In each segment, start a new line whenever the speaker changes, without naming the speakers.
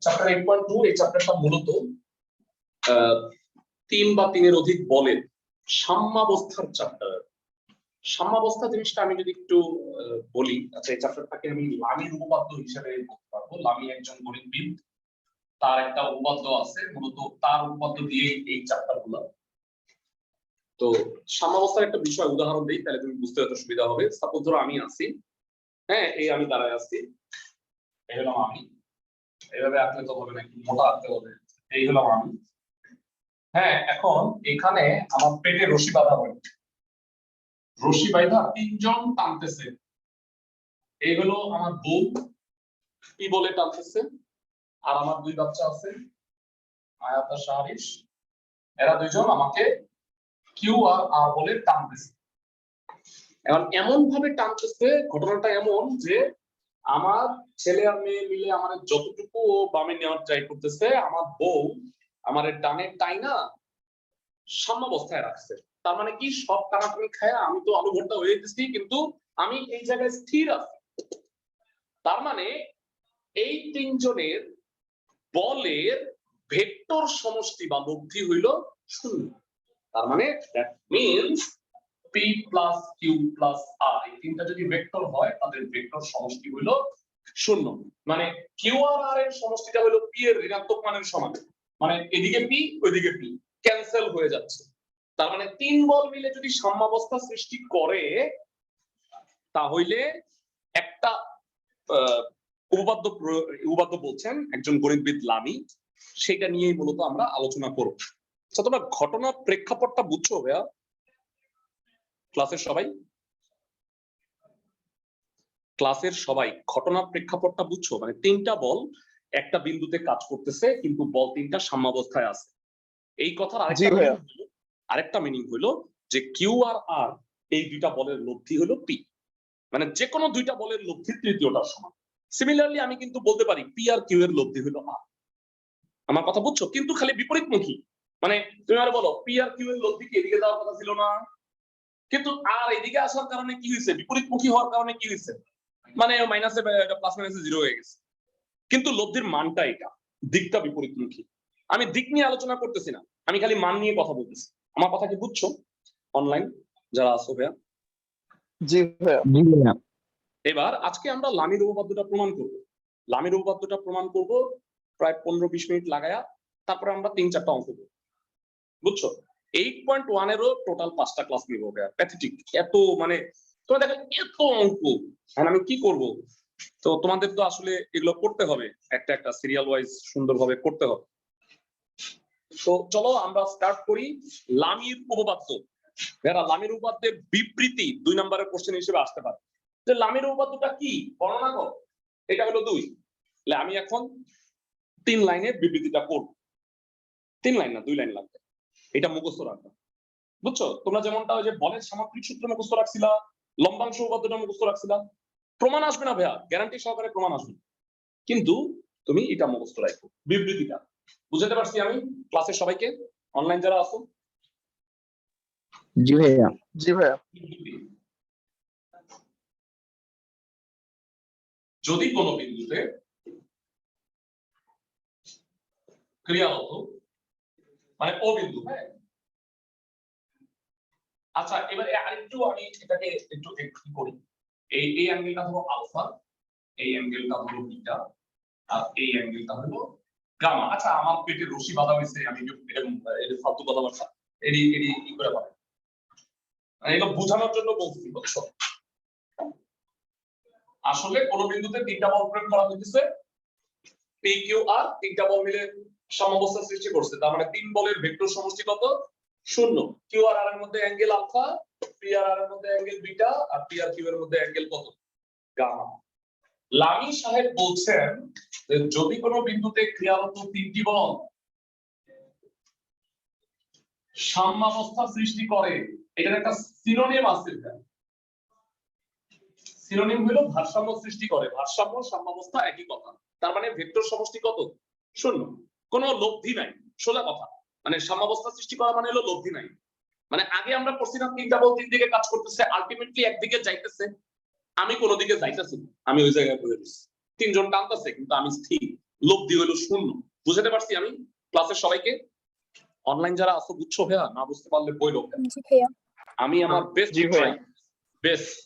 Chapter 8.2 এই চ্যাপ্টারটা মূলত 3 বা 3 অধিক বলের সাম্যাবস্থার চ্যাপ্টার। সাম্যাবস্থা জিনিসটা আমি যদি একটু বলি, আচ্ছা এই চ্যাপ্টারটাকে আমি লামির উপপাদ্য হিসেবে বলতে পারবো। লামি একজন গণিতবিদ, তার একটা উপপাদ্য আছে, মূলত তার উপপাদ্য দিয়ে এই চ্যাপ্টারগুলো। তো সাম্যাবস্থার একটা বিষয় উদাহরণ দিই, তাহলে তুমি বুঝতে হয়তো সুবিধা হবে। সাপোজ ধরো আমি আছি, হ্যাঁ এই আমি দাঁড়ায় আছি, এই হলাম আমি, এইভাবে আঁকলে তো হবে না, একটু মোটা আঁকতে হবে, এই হলাম আমি। হ্যাঁ এখন এখানে আমার পেটে রশি বাঁধা হয়, রশি বাঁধা 3 জন টানতেছে। এই হলো আমার বউ, কি বলে টানতেছে, আর আমার 2 বাচ্চা আছে আয়াত আর শাহরিশ, এরা 2 জন আমাকে কিউ আর আর বলে টানতেছে। এখন এমন ভাবে টানতেছে, ঘটনাটা এমন যে আমার ছেলে আর মেয়ে মিলে আমার যতটুকু বামে নেওয়ার ট্রাই করতেছে, আমার বউ আমার ডানে টাইনা সাম্যাবস্থায় রাখছে। তার মানে কি, সব টানাটানি খায় আমি তো আলু ভর্তা হয়ে গেছি, কিন্তু আমি এই জায়গায় স্থির আছি। তার মানে এই 3 জনের বলের ভেক্টর সমষ্টি বা লব্ধি হইল 0। তার মানে that means p plus Q plus R, এই তিনটা যদি ভেক্টর হয় তাদের ভেক্টর সমষ্টি হইল 0। মানে কিউ আর আর এর সমষ্টিটা হলো p এর ঋণাত্মক মানের সমান, মানে এদিকে p ওইদিকে p ক্যান্সেল হয়ে যাচ্ছে। তার মানে 3 বল মিলে যদি সাম্যাবস্থা সৃষ্টি করে, তাহলে একটা উপপাদ্য বলছেন একজন গণিতবিদ লামি, সেটা নিয়েই মূলত আমরা আলোচনা করব। আচ্ছা তোমরা ঘটনা প্রেক্ষাপটটা বুঝছো ভাইয়া? ক্লাসের সবাই ঘটনা প্রেক্ষাপটটা বুঝছো? মানে 3টা বল একটা বিন্দুতে কাজ করতেছে, কিন্তু বল 3টা সাম্যাবস্থায় আছে। এই কথার আরেকটা মিনিং হলো যে কিউ আর আর এই 2টা বলের লব্ধি হলো পি, মানে যে কোনো 2টা বলের লব্ধি তৃতীয়টার সমান। সিমিলারলি আমি কিন্তু বলতে পারি পি আর কিউ এর লব্ধি হলো আর। আমার কথা বুঝছো? কিন্তু খালি বিপরীতমুখী। মানে তুমি আর বলো পি আর কিউ এর লব্ধি কি এদিকে যাওয়ার কথা ছিল না, কিন্তু আর এদিকে আসার কারণে কি হয়েছে, বিপরীতমুখী হওয়ার কারণে কি হয়েছে, মানে মাইনাসে প্লাস মাইনাসে 0 হয়ে গেছে, কিন্তু লব্ধির মানটা এটা, দিকটা বিপরীতমুখী। আমি দিক নিয়ে আলোচনা করতেছি না, আমি খালি মান নিয়ে কথা বলতেছি। আমার কথা কি বুঝছো অনলাইন যারা আছো ভাইয়া?
জি ভাইয়া।
এবার আজকে আমরা লামির উপপাদ্যটা প্রমাণ করব। লামির উপপাদ্যটা প্রমাণ করব প্রায় 15-20 মিনিট লাগায়া, তারপরে আমরা 3-4টা অঙ্ক করব, বুঝছো? 8.1 এরও টোটাল 5টা ক্লাস নিব ভাইয়া। প্যাথেটিক এত, মানে তোমরা দেখো এত অঙ্ক, আর আমি কি করব? তো তোমাদের তো আসলে এগুলো করতে হবে, একটা একটা সিরিয়াল ওয়াইজ সুন্দরভাবে করতে হবে। তো চলো আমরা স্টার্ট করি। লামির উপপাদ্য, যারা লামির উপপাদ্যের বিবৃতি 2 নম্বরের কোশ্চেন হিসেবে আসতে পারে, যে লামির উপপাদ্যটা কি বর্ণনা করো, এটা হলো 2। তাহলে আমি এখন 3 লাইনের বিবৃতিটা করব। 3 লাইন না 2 লাইন লাগবে, এটা মুখস্থ রাখবে, বুঝছো? তোমরা যেমনটা ওই যে বলের সামগ্রিক সূত্র মুখস্থ রাখছিলা, লম্বাংশ উপপাদ্যটা মুখস্থ রাখছিলা, প্রমাণ আসবে না ভাইয়া, গ্যারান্টি সহকারে প্রমাণ আসবে, কিন্তু তুমি এটা মুখস্থ রাখো বিবৃতিটা। বুঝাতে পারছি আমি ক্লাসের সবাইকে, অনলাইন যারা আছো?
জি ভাইয়া। জি ভাইয়া।
যদি কোনো বিন্দুতে ক্রিয়ারত, মানে ও বিন্দু, হ্যাঁ আচ্ছা এবারে আরেকটু আমি এটাকে একটু একটু করি। এই অ্যাঙ্গেলটা হলো আলফা, এই অ্যাঙ্গেলটা হলো বিটা, আর এই অ্যাঙ্গেলটা হলো গামা। আচ্ছা আমার পেটে রশি বাঁধা হয়েছে, আমি এরকম ফালতু কথাবার্তা এডি কি করে পারে, এগুলো বোঝানোর জন্য বলছি, বুঝছো? আসলে কোন বিন্দুতে 3টা বল প্রয়োগ করা হইতেছে, পি কিউ আর 3টা বল মিলে সাম্যাবস্থা সৃষ্টি করছে। তার মানে 3 বলের ভেক্টর সমষ্টি কত? 0। কিউ আর আর এর মধ্যে angle alpha, P R R এর মধ্যে অ্যাঙ্গেল বিটা, আর পি আর কিউ এর মধ্যে অ্যাঙ্গেল কত? গামা। লামি সাহেব বলছেন যে যদি কোনো বিন্দুতে ক্রিয়ারত 3টি বল সাম্যাবস্থা সৃষ্টি করে, এটার একটা সিনোনিম আছে। সিনোনিম হলো ভারসাম্য সৃষ্টি করে। ভারসাম্য সাম্যাবস্থা একই কথা। তার মানে ভেক্টর সমষ্টি কত? 0, কোনো লব্ধি নাই। সোজা কথা, মানে সাম্যাবস্থা সৃষ্টি করা মানে হলো লব্ধি নাই। মানে আগে আমরা পড়ছিলাম 3টা বল 3 দিকে কাজ করতেছে, আলটিমেটলি একদিকে যাইতেছে, আমি কোন দিকে যাইতেছি, আমি ওই জায়গায় বসে আছি। 3 জন টানতেছে কিন্তু আমি স্থির, লব্ধি হলো শূন্য। বুঝতে পারছি আমি ক্লাসের সবাইকে? অনলাইন যারা আসো বুঝছো ভাইয়া? না বুঝতে পারলে বইলো।
জি ভাইয়া।
আমি আমার বেস্ট
জি ভাইয়া।
বেস্ট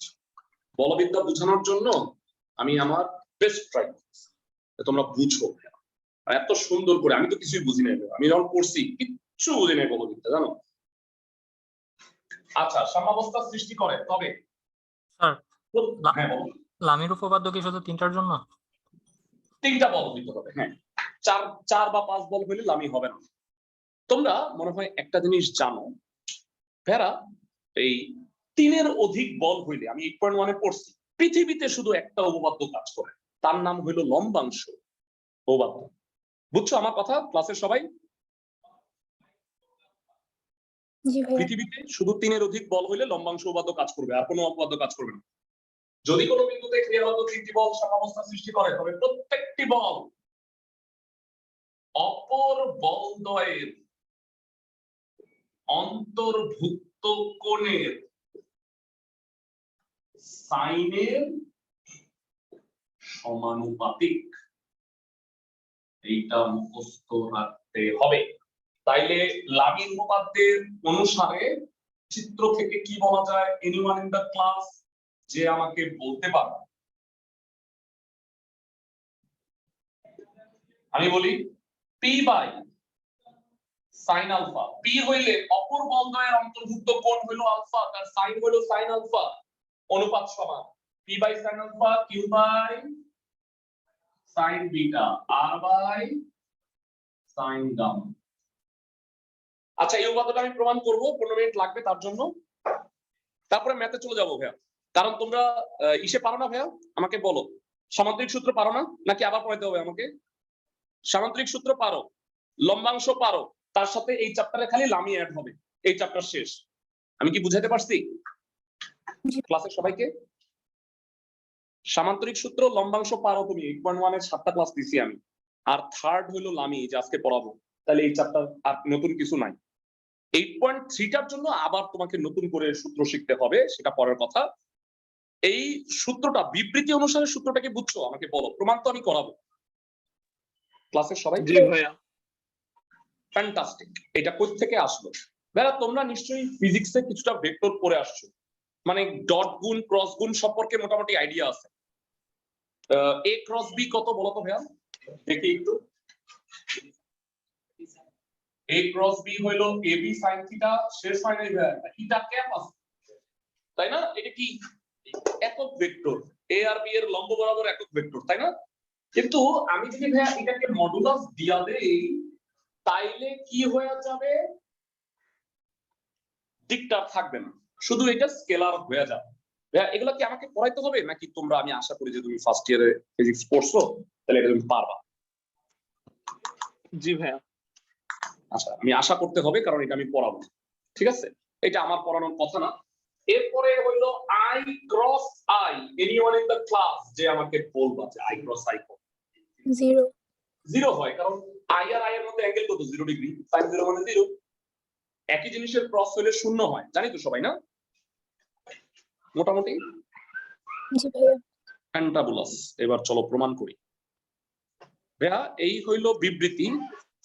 বলবিদ্যা বোঝানোর জন্য আমি আমার বেস্ট ট্রাই করছি, তোমরা বুঝো। এত সুন্দর করে আমি তো কিছুই বুঝি নাই, আমি যখন পড়ছি কিচ্ছু বুঝি নাই বলবিদ্যা, জানো। আচ্ছা, সাম্যাবস্থা সৃষ্টি করে, তবে
স্যার
হ্যাঁ বলো।
লামির উপপাদ্য কি শুধু তিনটার জন্য?
তিনটা বল দিতে হবে, হ্যাঁ। চার বা পাঁচ বল হইলে লামি হবে না। তোমরা মনে হয় একটা জিনিস জানো, ভেড়া এই তিনের অধিক বল হইলে, আমি 8.1 পড়ছি, পৃথিবীতে শুধু একটা উপপাদ্য কাজ করে, তার নাম হইল লম্বাংশ উপপাদ্য। বুঝছো আমার কথা ক্লাসের সবাই?
জি ভাইয়া।
পৃথিবীতে শুধু তিনের অধিক বল হইলে লম্বাংশ উপপাদ্য কাজ করবে, আর কোনো উপপাদ্য কাজ করবে না। যদি কোনো বিন্দুতে ক্রিয়ারত তিনটি বল সাম্যাবস্থা সৃষ্টি করে, তবে প্রত্যেকটি বল অপর বলদ্বয়ের অন্তর্ভুক্ত কোণের সাইনের সমানুপাতিক। এইটা মুখস্থ রাখতে হবে। তাইলে লামির উপপাদ্যের অনুসারে চিত্র থেকে কি বলা যায়? এনিওয়ান ইন দ্য ক্লাস যে আমাকে বলতে পারবে? আমি বলি P by sine alpha. P হইলে অপর বলদ্বয়ের অন্তর্ভুক্ত কোণ হইল আলফা, তার সাইন হইল সাইন আলফা, অনুপাত সমান P by sine alpha, Q by sine beta, R by sine gamma. আচ্ছা, এই উপপাদ্যটা আমি প্রমাণ করব, 15 মিনিট লাগবে তার জন্য। তারপরে ম্যাথে চলে যাবো ভাইয়া, কারণ তোমরা ইসে পারো না ভাইয়া, আমাকে বলো সামান্তরিক সূত্র পারো না, নাকি আবার পড়াইতে হবে আমাকে? সামান্তরিক সূত্র পারো, লম্বাংশ পারো, তার সাথে এই চ্যাপ্টারে খালি লামি অ্যাড হবে, এই চ্যাপ্টার শেষ। আমি কি বুঝাতে পারছি ক্লাসের সবাইকে? সামান্তরিক সূত্র লম্বাংশ পারো তুমি, 8.1 এর 7টা ক্লাস দিছি আমি, আর থার্ড হলো লামি যে আজকে পড়াবো। তাহলে এই চ্যাপ্টার আর নতুন কিছু নাই। 8.3টার জন্য আবার তোমাকে নতুন করে সূত্র শিখতে হবে, সেটা পরের কথা। এই সূত্রটা বিবৃতি অনুসারে সূত্রটাকে বুঝছো? আমাকে বলো, প্রমাণ তো আমি করাবো ক্লাসের সবাই।
জি ভাইয়া।
ফ্যান্টাস্টিক। এটা কোথা থেকে আসলো? ভাইয়া তোমরা নিশ্চয়ই ফিজিক্সে কিছুটা ভেক্টর পড়ে আসছো, মানে ডট গুণ ক্রস গুণ সম্পর্কে মোটামুটি আইডিয়া আছে। এ ক্রস বি কত বলো তো ভাইয়া, দেখি একটু। এ ক্রস বি হইলো এ বি sin থিটা, শেষ হয় নাই ভাইয়া, থিটা ক্যাপ আছে, তাই না? এটা কি একক ভেক্টর, এ আর বি এর লম্ব বরাবর একক ভেক্টর, তাই না? কিন্তু আমি যদি ভাইয়া এটাকে মডুলাস দিয়া দেই, তাইলে কি হয়ে যাবে? দিকটা থাকবে না, শুধু এটা স্কেলার হয়ে যাবে। ভাইয়া এগুলো কি আমাকে পড়াইতে হবে, নাকি তোমরা, আমি আশা করি যে তুমি ফার্স্ট ইয়ারে ফিজিক্স পড়ছো, তাহলে এটা তুমি পারবা?
জি ভাইয়া।
আচ্ছা, আমি আশা করতে হবে, কারণ এটা আমি পড়াবো, ঠিক আছে? এটা আমার পড়ানোর কথা না। এরপরে হইলো I cross I, anyone in the class যে আমাকে বলবা যে আই ক্রস আই কত?
0
0 হয়, কারণ আই আর আই এর মধ্যে অ্যাঙ্গেল কত? 0 ডিগ্রি, sin 0 মানে 0। একই জিনিসের ক্রস হলে 0 হয়, জানি তো সবাই, না? মোটামুটি।
জি ভাইয়া।
ফ্যান্টাবুলাস। এবার চলো প্রমাণ করি ভাইয়া। এই হইলো বিবৃতি।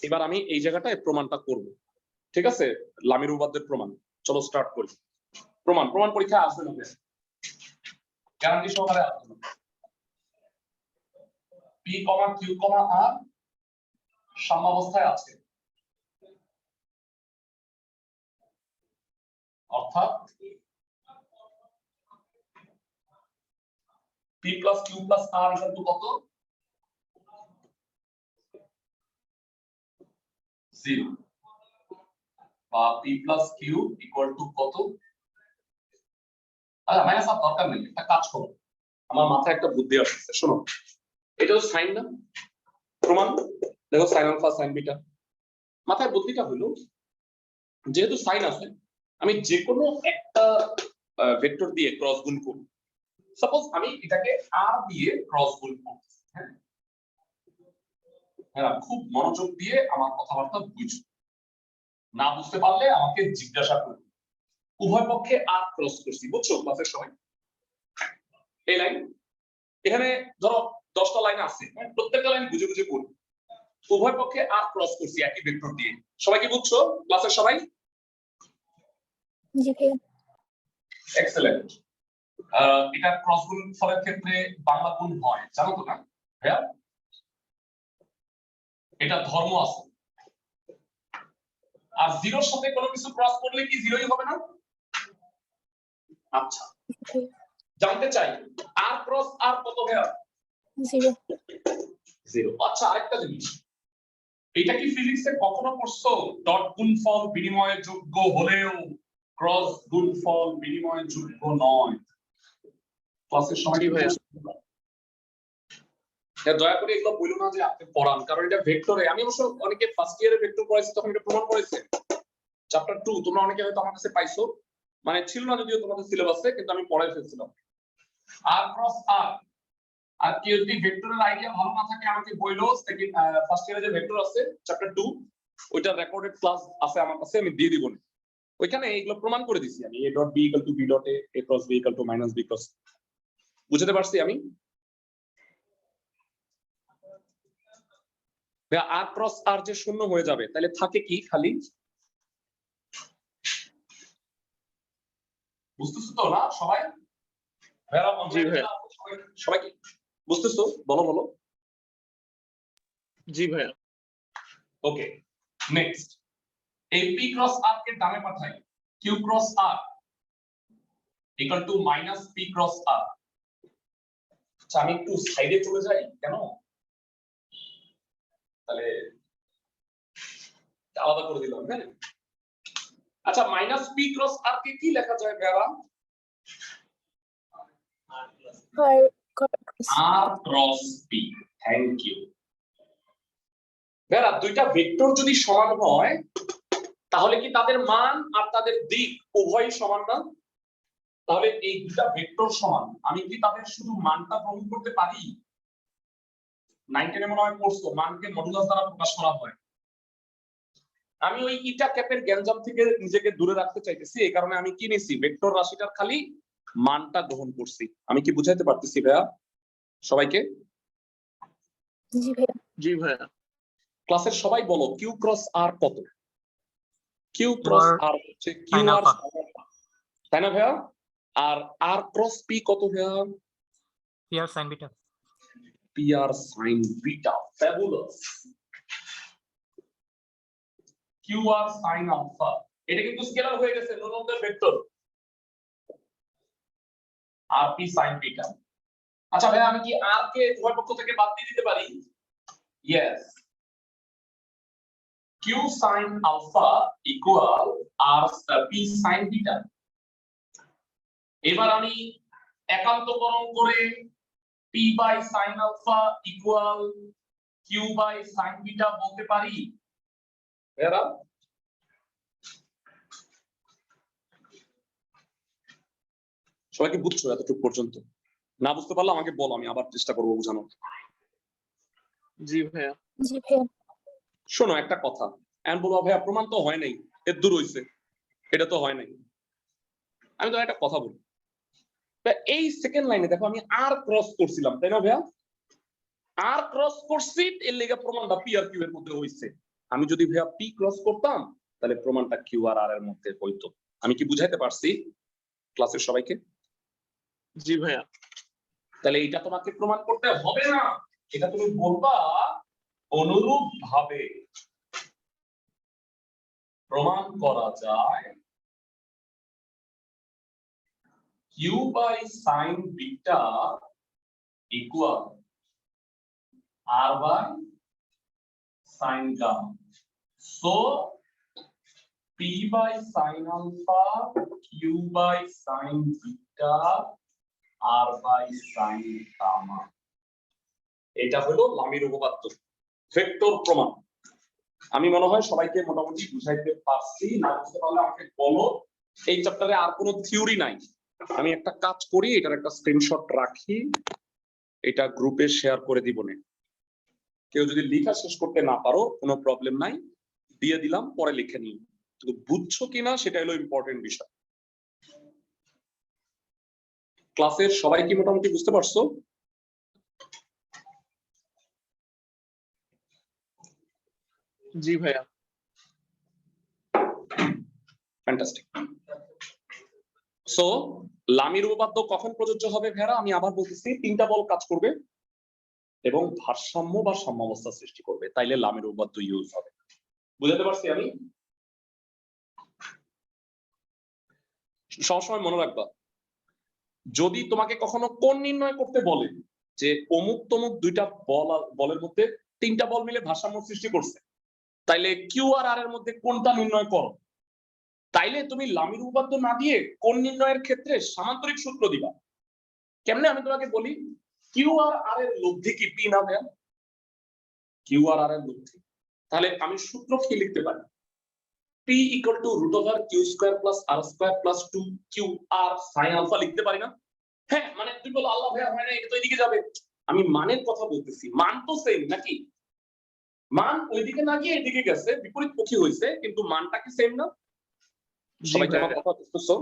এবার আমি এই জায়গাটায় প্রমাণটা করব, ঠিক আছে? লামির উপপাদ্যের প্রমাণ। চলো স্টার্ট করি। প্রমাণ পরীক্ষায় আসবে না, গ্যারান্টি সহকারে আসবে না। পি কমা কিউ কমা আর সাম্যাবস্থায় আছে, অর্থাৎ P plus Q plus R equal to কত? 0, বা P plus Q equal to কত? আচ্ছা, মাইনাস আর দরকার নেই, একটা কাজ করো, আমার মাথায় একটা বুদ্ধি আসছে, শোনো। এটা তো সাইন না, প্রমাণ দেখো, সাইন আলফা সাইন বিটা। মাথায় বুদ্ধিটা হলো, যেহেতু সাইন আছে, আমি যে কোনো একটা ভেক্টর দিয়ে ক্রস গুণ করব। সাপোজ আমি এটাকে আর দিয়ে ক্রস গুণ করব, হ্যাঁ? হ্যাঁ, খুব মনোযোগ দিয়ে আমার কথাবার্তা বুঝো, না বুঝতে পারলে আমাকে জিজ্ঞাসা করবে। উভয় পক্ষে আর ক্রস করছি, বুঝছো ক্লাসের সময়? এই লাইন, এখানে ধরো 10টা লাইন আছে, প্রত্যেকটা লাইন বুঝে বুঝে করবে, উভয় পক্ষে আর ক্রস করছি একই ভেক্টর দিয়ে। সবাই কি বুঝছো ক্লাসের সবাই?
জি ভাইয়া।
এক্সেলেন্ট। এটা ক্রস গুণফলের ক্ষেত্রে বাংলা গুণ হয় জানো তো না ভাইয়া? এটা ধর্ম আছে। আর জিরোর সাথে কোনো কিছু ক্রস করলে কি জিরোই হবে না? আচ্ছা জানতে চাই আর ক্রস আর কত ভাইয়া?
0
0। আচ্ছা আরেকটা জিনিস, এটা কি ফিজিক্সে কখনো পড়ছো ডট গুণফল বিনিময় যোগ্য হলেও ক্রস গুণফল বিনিময় যোগ্য নয়? ক্লাসের সময়
জি ভাইয়া।
দয়া করে এগুলো বলুন না যে আপনি পড়ান, কারণ এটা ভেক্টরে। আমি অবশ্য অনেকে ফার্স্ট ইয়ারে ভেক্টর পড়াইছি তখন এটা প্রমাণ করেছে। চ্যাপ্টার 2 তোমরা অনেকে হয়তো আমার কাছে পাইছো, মানে ছিল না যদিও তোমাদের সিলেবাসে, কিন্তু আমি পড়াই ফেলছিলাম। আর ক্রস আর, আর কি যদি ভেক্টরের আইডিয়া ভালো না থাকে আমাকে বইলো, সেকেন্ড ফার্স্ট ইয়ারে যে ভেক্টর আছে চ্যাপ্টার 2 ওইটা রেকর্ডেড ক্লাস আছে আমার কাছে, আমি দিয়ে দিব। ওইখানে এইগুলো প্রমাণ করে দিছি আমি। a dot b equal to b dot a cross b equal to minus b cross. বুঝতে পারছি আমি? আর ক্রস আর যে শূন্য হয়ে যাবে তাহলে থাকে কি খালি? বুঝতেছো তো না সবাই?
জি ভাইয়া।
সবাই কি বুঝতেছো? বলো বলো।
জি ভাইয়া।
ওকে নেক্সট, এই p ক্রস r কে ডানে পাঠাই, q cross r equal to minus p cross r। আচ্ছা আমি একটু সাইডে চলে যাই কেন, তাহলে আলাদা করে দিলাম। হ্যাঁ আচ্ছা মাইনাস p ক্রস r কে কি লেখা যায় ভাইয়া?
R cross
r cross p। Thank you ভাইয়া। দুইটা ভেক্টর যদি সমান হয় তাহলে কি তাদের মান আর তাদের দিক উভয়ই সমান না? তাহলে এই দুটা ভেক্টর সমান, আমি কি তাদের শুধু মানটা গ্রহণ করতে পারি? 9 মনে হয় পড়ছো মানকে মডুলাস দ্বারা প্রকাশ করা হয়। আমি ওই ইটা ক্যাপের গ্যাঞ্জাম থেকে নিজেকে দূরে রাখতে চাইতেছি, এই কারণে আমি কি নিছি ভেক্টর রাশিটার খালি মানটা গ্রহণ করছি। আমি কি বুঝাইতে পারতেছি ভাইয়া সবাইকে?
জি ভাইয়া।
জি ভাইয়া।
ক্লাসের সবাই বলো কিউ ক্রস আর কত? কিউ ক্রস আর হচ্ছে কিউ আর, তাই না ভাইয়া? আর আর ক্রস পি কত ভাইয়া?
P R sign beta.
P R sign beta. Fabulous. Q R sine alpha, এটা কিন্তু স্কেলার হয়ে গেছে, নো লঙ্গার ভেক্টর। আর পি সাইন বিটা। আচ্ছা ভাইয়া আমি কি আর কে উভয় পক্ষ থেকে বাদ দিয়ে দিতে পারি? Yes. Q sine alpha equal আর পি সাইন বিটা। এবার আমি একান্তকরণ করে p by sine alpha equal q by sine beta বলতে পারি। এরা সবাই কি বুঝছো এতটুকু পর্যন্ত? না বুঝতে পারলে আমাকে বলো, আমি আবার চেষ্টা করবো বোঝানোর।
জি ভাইয়া।
জি ভাইয়া।
শোনো একটা কথা, এন্ড বলবো ভাইয়া প্রমাণ তো হয় নাই, এর দূর হইছে, এটা তো হয় নাই। আমি তো একটা কথা বলি, এই সেকেন্ড লাইনে দেখো আমি আর ক্রস করছিলাম, তাই না ভাইয়া? আর ক্রস করছি, এর লেগে প্রমাণটা পি আর কিউ এর মধ্যে হইছে। আমি যদি ভাইয়া পি ক্রস করতাম তাহলে প্রমাণটা কিউ আর আর এর মধ্যে হইতো। আমি কি বুঝাইতে পারছি ক্লাসের সবাইকে?
জি ভাইয়া।
তাহলে এটা তোমাকে প্রমাণ করতে হবে না, এটা তুমি বলবা অনুরূপ ভাবে প্রমাণ করা যায় Q by sine beta equal R by sine gamma. So p by sin alpha q by sin beta r by sin gamma। এটা হলো লামির উপপাদ্য, ভেক্টর প্রমাণ। আমি মনে হয় সবাইকে মোটামুটি বুঝাইতে পারছি, না বুঝতে পারলে আমাকে বলো। এই চ্যাপ্টারে আর কোনো থিওরি নাই। আমি একটা কাজ করি, এটার একটা স্ক্রিনশট রাখি, এটা গ্রুপে শেয়ার করে দিব না। কেউ যদি লেখা শেষ করতে না পারো কোনো প্রবলেম নাই, দিয়ে দিলাম, পরে লিখে নিই। কিন্তু বুঝছো কিনা সেটা হলো ইম্পর্টেন্ট বিষয়। ক্লাসের সবাই কি মোটামুটি বুঝতে পারছো?
জি ভাইয়া।
ফ্যান্টাস্টিক। সো লামির উপপাদ্য কখন প্রযোজ্য হবে ভেড়া? আমি আবার বলতেছি, তিনটা বল কাজ করবে এবং ভারসাম্য বা সাম্যাবস্থা সৃষ্টি করবে, তাইলে লামির উপপাদ্য ইউজ হবে। বুঝাতে পারছি আমি? সবসময় মনে রাখবা, যদি তোমাকে কখনো কোণ নির্ণয় করতে বলে যে অমুক তমুক দুইটা বলের মধ্যে তিনটা বল মিলে ভারসাম্য সৃষ্টি করছে, তাইলে কিউ আর আর এর মধ্যে কোনটা নির্ণয় করো, তাইলে তুমি লামির উপপাদ্য না দিয়ে কোণ নির্ণয়ের ক্ষেত্রে সামান্তরিক সূত্র দিবা। কেমনে আমি তোমাকে বলি, কিউ আর আর এর লব্ধি কি পি না দেন? কিউ আর আর এর লব্ধি, তাহলে আমি সূত্র কি লিখতে পারি? P equal to root over Q square plus R square plus 2 Q R sine alpha লিখতে পারি না? হ্যাঁ, মানে তুই বলো আল্লাহ ভাইয়া হয় না, এটা তো এদিকে যাবে। আমি মানের কথা বলতেছি, মান তো সেম নাকি? মান ওইদিকে না গিয়ে এদিকে গেছে, বিপরীতমুখী হয়েছে, কিন্তু মানটা কি সেম না? সবাই কি আমার কথা বুঝতেছো?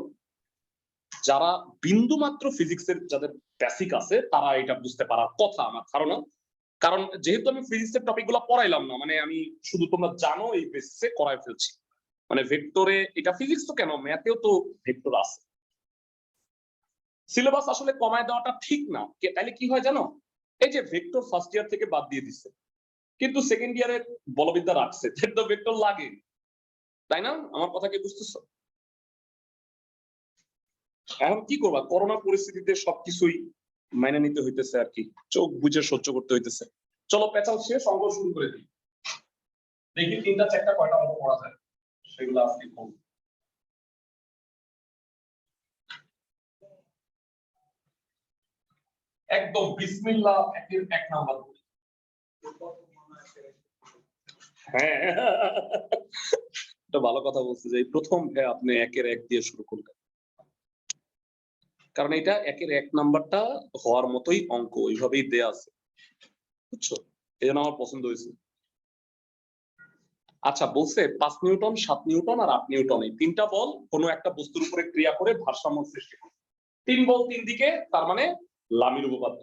যারা বিন্দু মাত্র ফিজিক্সের যাদের বেসিক আছে তারা এটা বুঝতে পারার কথা আমার ধারণা। কারণ যেহেতু আমি ফিজিক্সের টপিকগুলো পড়াইলাম না, মানে আমি শুধু তোমরা জানো এই বেসিসে করায় ফেলছি। মানে ভেক্টরে এটা ফিজিক্স তো কেন, ম্যাথেও তো ভেক্টর আছে। সিলেবাস আসলে কমায় দেওয়াটা ঠিক না, তাইলে কি হয় জানো? এই যে ভেক্টর ফার্স্ট ইয়ার থেকে বাদ দিয়ে দিচ্ছে, কিন্তু সেকেন্ড ইয়ারে বলবিদ্যা রাখছে, তো ভেক্টর লাগে, তাই না? আমার কথা কি বুঝতেছো? এখন কি করবা, করোনা পরিস্থিতিতে সবকিছুই মাইনে নিতে হইতেছে আর কি, চোখ বুঝে সহ্য করতে হইতেছে। চলো পেঁচাল শেষ, অঙ্ক শুরু করে দিই। দেখি তিনটা চারটা কয়টা অঙ্ক পড়া যায়, সেগুলো আজকে করব। একদম বিসমিল্লাহ, একের এক নাম্বার। হ্যাঁ, এটা ভালো কথা বলছে যে প্রথম আপনি একের এক দিয়ে শুরু করলেন, কারণ এটা একের এক নাম্বারটা হওয়ার মতোই অঙ্ক, ওইভাবেই দেয়া আছে, বুঝছো? এই জন্য আমার পছন্দ হয়েছে। আচ্ছা, বলছে 5 নিউটন, 7 নিউটন আর 8 নিউটন, এই তিনটা বল কোনো একটা বস্তুর উপরে ক্রিয়া করে ভারসাম্য সৃষ্টি করে। 3 বল 3 দিকে, তার মানে লামির উপপাদ্য।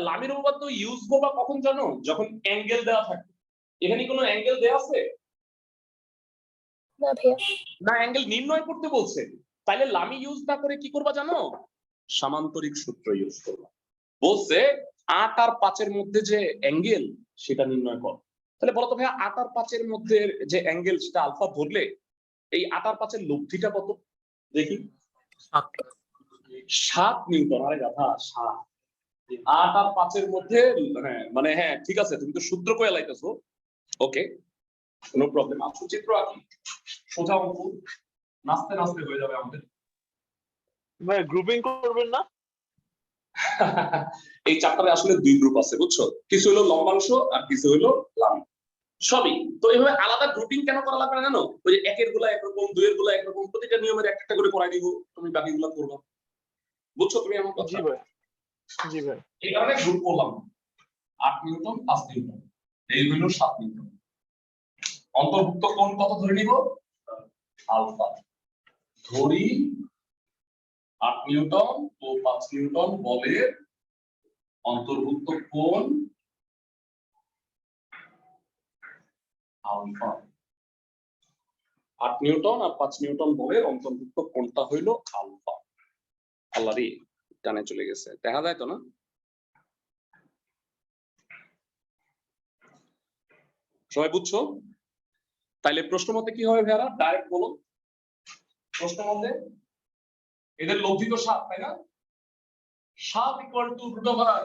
লামির উপপাদ্য ইউজ করবা কখন জানো? যখন অ্যাঙ্গেল দেওয়া থাকে। এখানে কোনো অ্যাঙ্গেল দেওয়া আছে
না ভাইয়া।
না, অ্যাঙ্গেল নির্ণয় করতে বলছে, তাইলে লামি ইউজ না করে কি করবা জানো? সামান্তরিক সূত্র ইউজ করবা। বলছে 8 আর 5 এর মধ্যে যে অ্যাঙ্গেল সেটা নির্ণয় কর। তাহলে বলো তো ভাইয়া, 8 আর 5 এর মধ্যে যে অ্যাঙ্গেল সেটা আলফা ধরলে এই 8 আর 5 এর লব্ধিটা কত দেখি? 7 নিউটন। আরে গাধা, 7। 8 আর 5 এর মধ্যে, হ্যাঁ মানে হ্যাঁ ঠিক আছে, তুমি তো সূত্র কইয়া লাইতেছো। ওকে, নো প্রবলেম। আসল চিত্র আঁকি, সোজা অঙ্ক, নাচতে নাচতে হয়ে যাবে আমাদের।
ভাই গ্রুপিং করবেন না?
এই চ্যাপ্টারে আসলে 2 গ্রুপ আছে, বুঝছো? কিছু হলো লম্বাংশ আর কিছু হলো লামি, সবই তো। এইভাবে আলাদা গ্রুপিং কেন করা লাগবে না জানো? ওই যে একের গুলা একরকম, দুইয়ের গুলা একরকম, প্রতিটা নিয়মের একটা করে করাই দিব, তুমি বাকিগুলো করবা। বুঝছো তুমি আমার কথা?
জি ভাই, জি ভাই।
এই কারণে গ্রুপ করলাম। 8 নিউটন, 5 নিউটন, এই হলো 7 নিউটন। অন্তর্ভুক্ত কোণ কত ধরে নিব? আলফা ধরি। 8 নিউটন ও 5 নিউটন বলের অন্তর্ভুক্ত কোণ আলফা। 8 নিউটন আর 5 নিউটন বলের অন্তর্ভুক্ত কোণটা হইল আলফা। আল্লাহ রে, টানে চলে গেছে, দেখা যায় তো না? সবাই বুঝছো? তাইলে প্রশ্ন মতে কি হবে ভাইরা, ডাইরেক্ট বলো। প্রশ্ন মতে এদের লব্ধি তো 7, তাই না? 7 equal to root over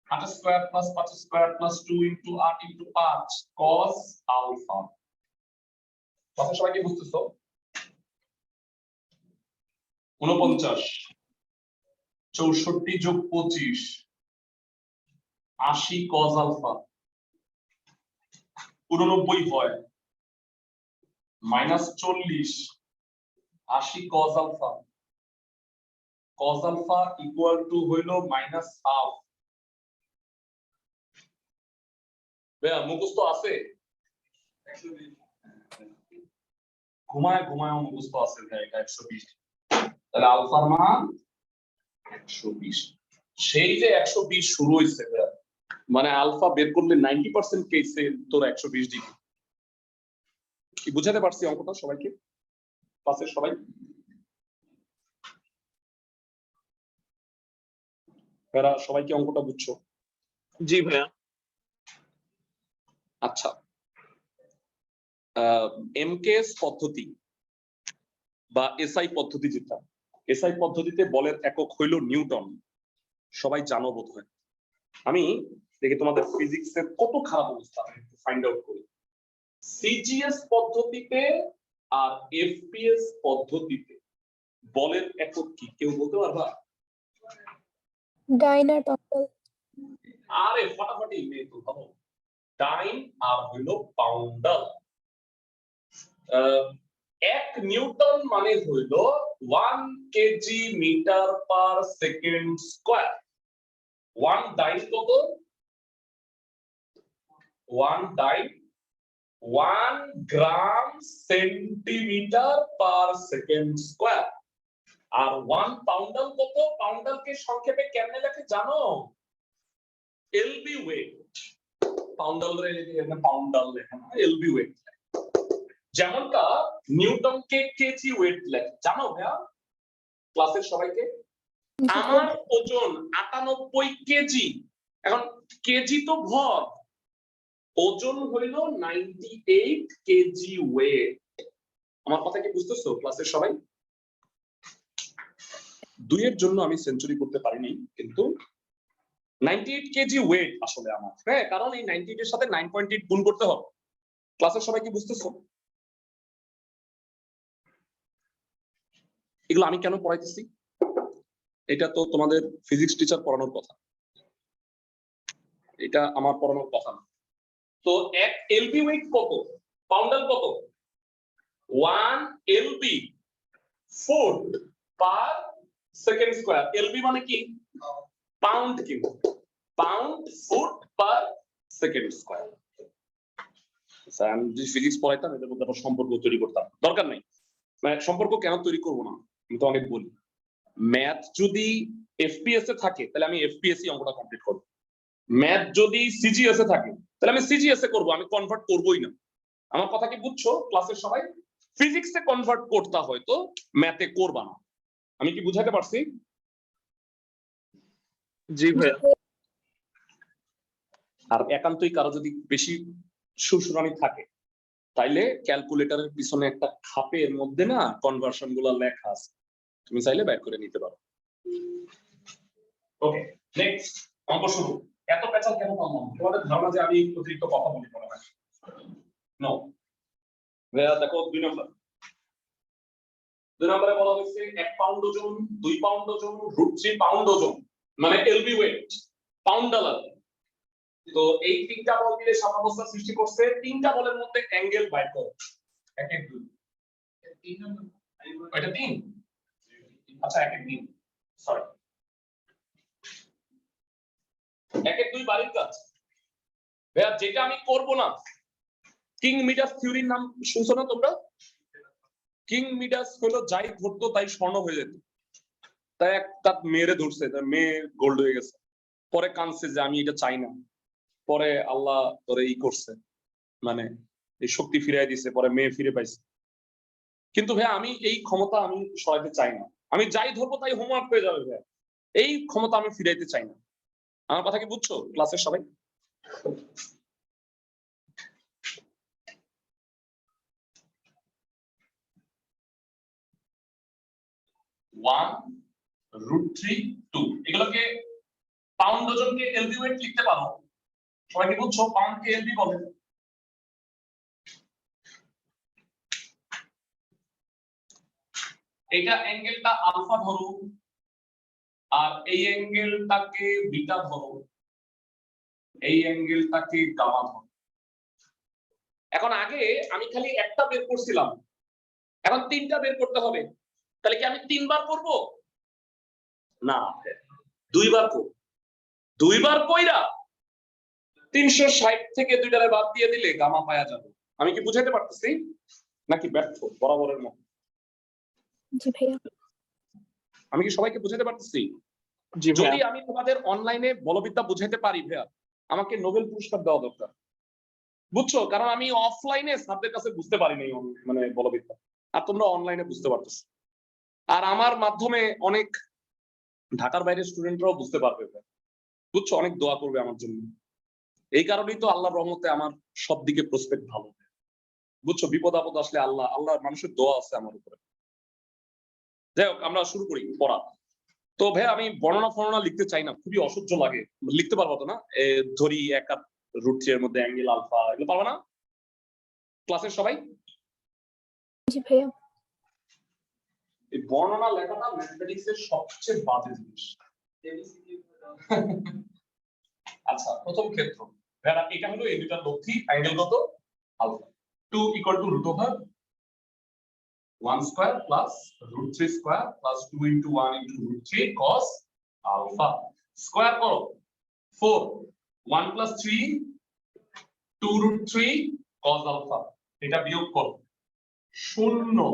8 square plus 5 square plus 2 into 8 into 5 cos alpha. কথা সবাই কি বুঝতেছো? 49 64 যোগ 25 80 cos আলফা। 89 হয় minus 40 80 cos alpha. cos alpha equal to হইল মাইনাস হাফ। ভাইয়া মুখস্থ আছে? ঘুমায় ঘুমায় মুখস্থ আছে ভাই, এটা 120। তাহলে আলফার মান 120। সেই যে 120 শুরু হইছে ভাইয়া, মানে আলফা বের করলে 90% কেসে তোর 120 ডিগ্রি। কি বুঝাতে পারছি অঙ্কটা সবাইকে? ক্লাসের সবাই? এরা সবাই কি অঙ্কটা বুঝছো?
জি ভাইয়া।
আচ্ছা, এমকেএস পদ্ধতি বা এসআই পদ্ধতি, যেটা এসআই পদ্ধতিতে বলের একক হইল নিউটন, সবাই জানো বোধহয়। আমি দেখি তোমাদের ফিজিক্সের কত খারাপ অবস্থা ফাইন্ড আউট করি। সিজিএস পদ্ধতিতে আর এফপিএস পদ্ধতিতে বলের একক কি কেউ বলতে পারবা?
ডাইন আর পাউন্ডাল।
আরে ফটাফটি মেয়ে তো ভালো। ডাইন আর হইল পাউন্ডাল। এক নিউটন মানে হইল 1 kg metre per second square. 1 dyne কত? 1 dyne 1 gram centimetre per second square. আর 1 পাউন্ডাল কত? পাউন্ডালকে সংক্ষেপে কেমনে লেখে জানো? LB wait. পাউন্ডাল পাউন্ডাল লেখা না, এলবি ওয়েট। যেমনটা নিউটনকে কেজি ওয়েট লেখে, জানো ভাইয়া? ক্লাসের সবাইকে আমার ওজন 98 কেজি। এখন কেজি তো ভর, ওজন হইল 98 কেজি ওয়েট। আমার কথা কি বুঝতেছো ক্লাসের সবাই? 2 এর জন্য আমি সেঞ্চুরি করতে পারিনি, কিন্তু 98 কেজি ওয়েট আসলে আমার, হ্যাঁ, কারণ এই 98 এর সাথে 9.8 গুণ করতে হবে। ক্লাসের সবাই কি বুঝতেছো? এগুলো আমি কেন পড়াইতেছি? এটা তো তোমাদের ফিজিক্স টিচার পড়ানোর কথা, এটা আমার পড়ানোর কথা না। তো এক এলবি ওয়েট কত? পাউন্ডাল কত? 1 এলবি ফুট পার সেকেন্ড স্কয়ার। এলবি মানে কি? পাউন্ড, কিন্তু পাউন্ড ফুট পার সেকেন্ড স্কয়ার। আমি যদি ফিজিক্স পড়াইতাম এটার মধ্যে একটা সম্পর্ক তৈরি করতাম, দরকার নেই। মানে সম্পর্ক কেন তৈরি করবো না, আমি তো অনেক বলি। ম্যাথ যদি এফপিএস এ থাকে তাহলে আমি এফপিএসই অঙ্কটা কমপ্লিট করব। ম্যাথ যদি সিজিএস এ থাকে তাহলে আমি সিজিএস এ করব, আমি কনভার্ট করবই না। আমার কথা কি বুঝছো ক্লাসের সবাই? ফিজিক্সে কনভার্ট করতে হয়তো ম্যাথে করবা না। আমি কি বুঝাতে পারছি?
জি ভাইয়া।
আর একান্তই কারো যদি বেশি সুরসুরানি থাকে তাইলে ক্যালকুলেটরের পিছনে একটা খাপের মধ্যে না কনভার্সন গুলো লেখা আছে, তুমি চাইলে বের করে নিতে পারো। ওকে, নেক্সট অঙ্ক শুরু। এত পেঁচাল কেন করলাম? তোমাদের ধারণা যে আমি অতিরিক্ত কথা বলি মনে হয়? নো। দেখো 2 নম্বর। 2 নম্বরে বলা হয়েছে 1 পাউন্ড ওজন, 2 পাউন্ড ওজন, √3 পাউন্ড ওজন, মানে এলবি ওয়েট, পাউন্ডাল। তো এই 3টা বল দিয়ে সাম্যাবস্থা সৃষ্টি করছে। 3টা বলের মধ্যে অ্যাঙ্গেল বাইর করো। 1 1 2 3 নম্বর। এটা 3? আচ্ছা 1 1 3, সরি 1 1 2 বাড়ির কাজ। ভাইয়া যেটা আমি করব না, কিং মিডাস থিওরির নাম শুনছো না তোমরা? কিং মিডাস হলো যাই ধরতো তাই স্বর্ণ হয়ে যেত। তাই একটা মেয়েরে ধরছে, তার মেয়ে গোল্ড হয়ে গেছে। পরে কাঁদছে যে আমি এটা চাই না। পরে আল্লাহ তোরে ই করছে, মানে এই শক্তি ফিরিয়ে দিছে, পরে মেয়ে ফিরে পাইছে। কিন্তু ভাই আমি এই ক্ষমতা আমি সরাইতে চাই না। আমি যাই ধরবো তাই হোমওয়ার্ক হয়ে যাবে ভাই, এই ক্ষমতা আমি ফিরাইতে চাই না। আমার কথা কি বুঝছো ক্লাসের সবাই? ওয়ান √3 2 এগুলোকে পাউন্ড ওজনকে এলবি ওয়েট লিখতে পারো। সবাই কি বুঝছো? পাউন্ডকে এলবি বলে। এটা অ্যাঙ্গেলটা আলফা ধরো, আর এই অ্যাঙ্গেলটাকে বিটা ধরো, এই অ্যাঙ্গেলটাকে গামা ধরো। এখন আগে আমি খালি একটা বের করছিলাম, এখন 3টা বের করতে হবে। তাহলে কি আমি 3 বার করব? না, 2 বার করব। 2 বার কইরা 360 থেকে 2টারে বাদ দিয়ে দিলে গামা পাওয়া যাবে। আমি কি বুঝাইতে পারতেছি নাকি ব্যর্থ বরাবরের মতো?
জি ভাইয়া।
আমি কি সবাইকে বুঝাইতে পারতেছি?
জি
যদি
ভাইয়া।
আমি তোমাদের অনলাইনে বলবিদ্যা বুঝাইতে পারি ভাইয়া, আমাকে নোবেল পুরস্কার দেওয়া দরকার, বুঝছো? কারণ আমি অফলাইনে স্যারদের কাছে বুঝতে পারিনি মানে বলবিদ্যা, আর তোমরা অনলাইনে বুঝতে পারতেছো। আর আমার মাধ্যমে অনেক ঢাকার বাইরের স্টুডেন্টরাও বুঝতে পারবে, বুঝছো? অনেক দোয়া করবে আমার জন্য। এই কারণেই তো আল্লাহর রহমতে আমার সব দিকে প্রসপেক্ট ভালো, বুঝছো? বিপদ আপদ আসলে আল্লাহ মানুষের দোয়া আছে আমার উপরে। যাই হোক, আমরা শুরু করি পড়া। তো ভাই আমি বর্ণনা ফর্ণনা লিখতে চাই না, খুবই অসহ্য লাগে। লিখতে পারবো তো না? ধরি এক √3 এর মধ্যে অ্যাঙ্গেল আলফা, এগুলো পারবো না ক্লাসের সবাই?
জি ভাইয়া।
এই বর্ণনা লেখাটা ম্যাথমেটিক্স এর সবচেয়ে বাজে জিনিস। আচ্ছা, প্রথম ক্ষেত্র ভাইয়া, এটা হলো এই দুটার লব্ধি, অ্যাঙ্গেল কত? Alpha. 2 = √1 square plus √3 square plus 2 × 1 × √3 cos alpha square করো 4 1 + 3 2 √3 cos আলফা, এটা বিয়োগ করো 0